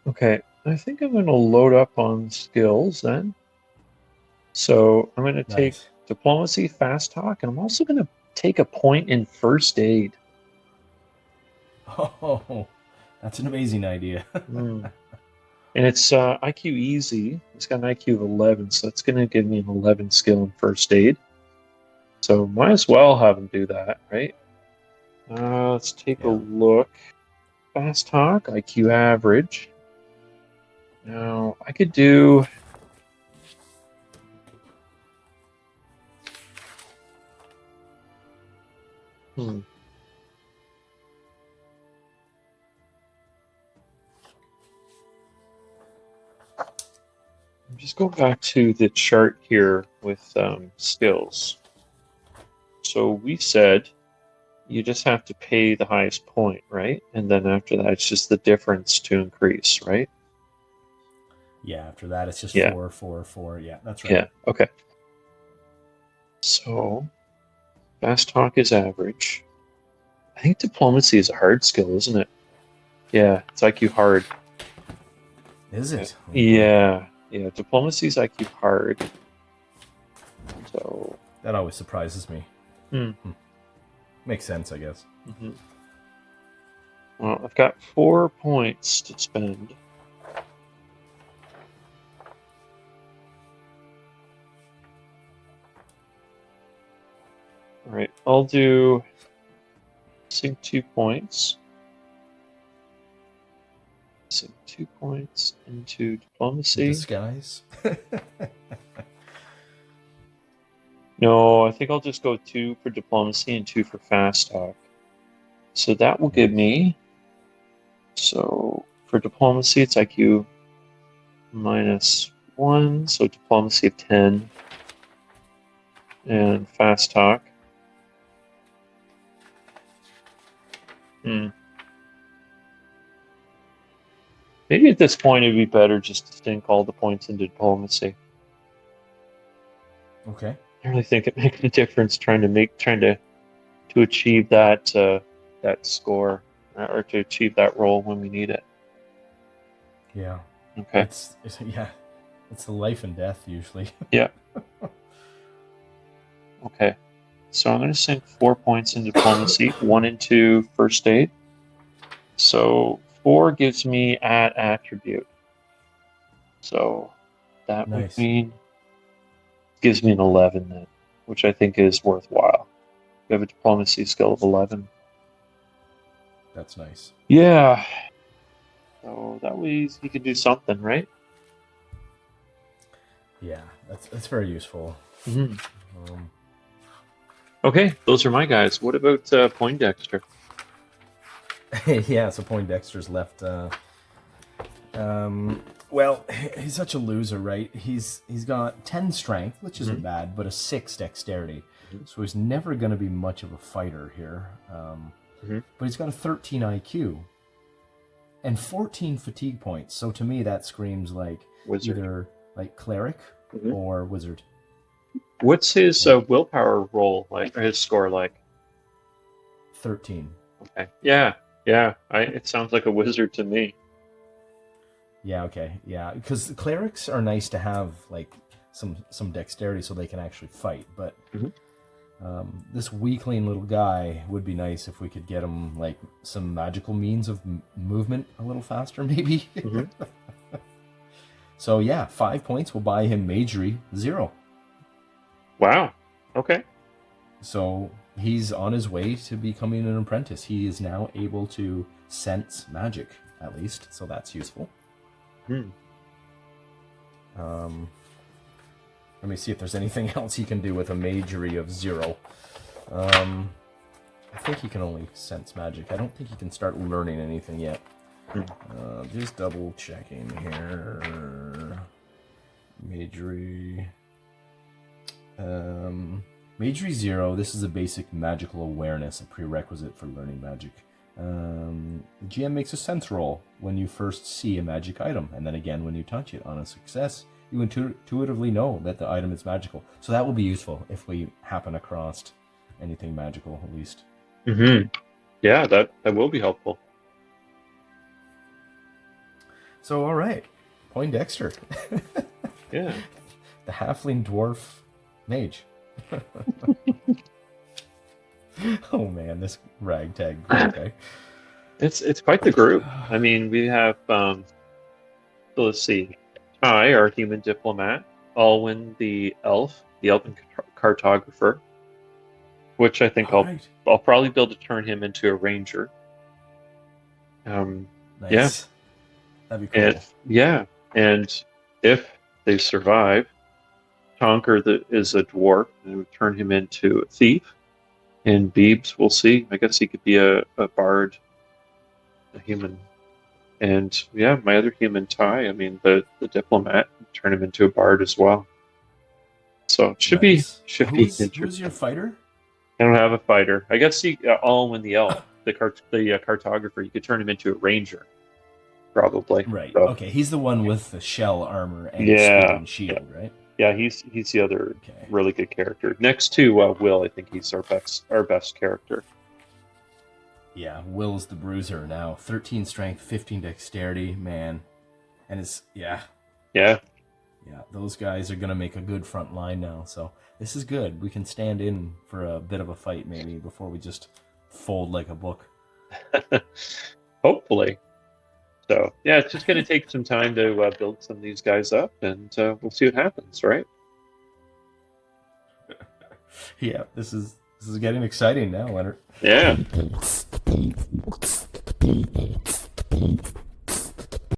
Okay, I think I'm going to load up on skills then. So I'm going to take diplomacy, fast talk, and I'm also going to take a point in first aid. Oh, that's an amazing idea. And it's IQ easy. It's got an IQ of 11, so it's going to give me an 11 skill in first aid. So might as well have him do that, right? Let's take a look. Fast talk, IQ average. Now, I could do... I'm just going back to the chart here with skills. So we said you just have to pay the highest point, right? And then after that, it's just the difference to increase, right? Yeah, after that, it's just 4, 4, 4. Yeah, that's right. Yeah, okay. So, fast talk is average. I think diplomacy is a hard skill, isn't it? Yeah, it's IQ hard. Is it? Yeah, diplomacy is IQ hard. So that always surprises me. Makes sense, I guess. Well, I've got 4 points to spend. All right, I'll sink 2 points. Sink 2 points into diplomacy. Disguise? No, I think I'll just go 2 for diplomacy and 2 for fast talk. So that will give me... So for diplomacy, it's IQ -1, so diplomacy of 10. And fast talk. Maybe at this point it'd be better just to sink all the points into diplomacy. Okay. I really think it makes a difference trying to achieve that score or to achieve that roll when we need it. Yeah. Okay. It's the life and death usually. Yeah. Okay. So I'm going to sink 4 points in diplomacy, 1 into first aid. So 4 gives me attribute. So that would mean gives me an 11 then, which I think is worthwhile. We have a diplomacy skill of 11. That's nice. Yeah. So that way he can do something, right? Yeah, that's very useful. Okay, those are my guys. What about Poindexter? Yeah, so Poindexter's left Well, he's such a loser, right? He's got 10 strength, which isn't bad, but a 6 dexterity. So he's never going to be much of a fighter here. But he's got a 13 IQ and 14 fatigue points. So to me, that screams like Wizard. either like cleric or wizard. What's his willpower roll like, or his score like? 13. Okay. Yeah. It sounds like a wizard to me. Yeah, okay. Yeah, because clerics are nice to have like some dexterity so they can actually fight, but this weakling little guy would be nice if we could get him like some magical means of movement a little faster, maybe. So yeah, 5 points will buy him magery 0. Wow. Okay. So he's on his way to becoming an apprentice. He is now able to sense magic, at least, so that's useful. Let me see if there's anything else he can do with a magery of 0. I think he can only sense magic. I don't think he can start learning anything yet. Just double checking here. Magery. Magery 0. This is a basic magical awareness, a prerequisite for learning magic. The GM makes a sense roll when you first see a magic item, and then again when you touch it. On a success, you intuitively know that the item is magical. So that will be useful if we happen across anything magical, at least. Yeah, that will be helpful. So, all right, Poindexter. Yeah. The halfling dwarf mage. Oh man, this ragtag group, eh? It's quite the group. I mean, we have let's see, Ty, our human diplomat, Alwyn the elven cartographer, which I think I'll probably be able to turn him into a ranger. Nice. Yeah, that'd be cool. And if they survive, Tonker is a dwarf, and would turn him into a thief. And Beebs, we'll see. I guess he could be a bard, a human. And yeah, my other human, Ty, I mean, the diplomat, turn him into a bard as well. So it should be interesting. Who's your fighter? I don't have a fighter. I guess Alwyn the elf, the cartographer, you could turn him into a ranger, probably. Right. So, okay, he's the one with the shell armor and spear and shield, right? Yeah, he's the other really good character. Next to Will, I think he's our best character. Yeah, Will's the bruiser now. 13 strength, 15 dexterity, man. And it's Yeah, those guys are gonna make a good front line now, so this is good. We can stand in for a bit of a fight maybe before we just fold like a book. Hopefully. So, yeah, it's just going to take some time to build some of these guys up, and we'll see what happens, right? Yeah, this is getting exciting now, Leonard. Yeah.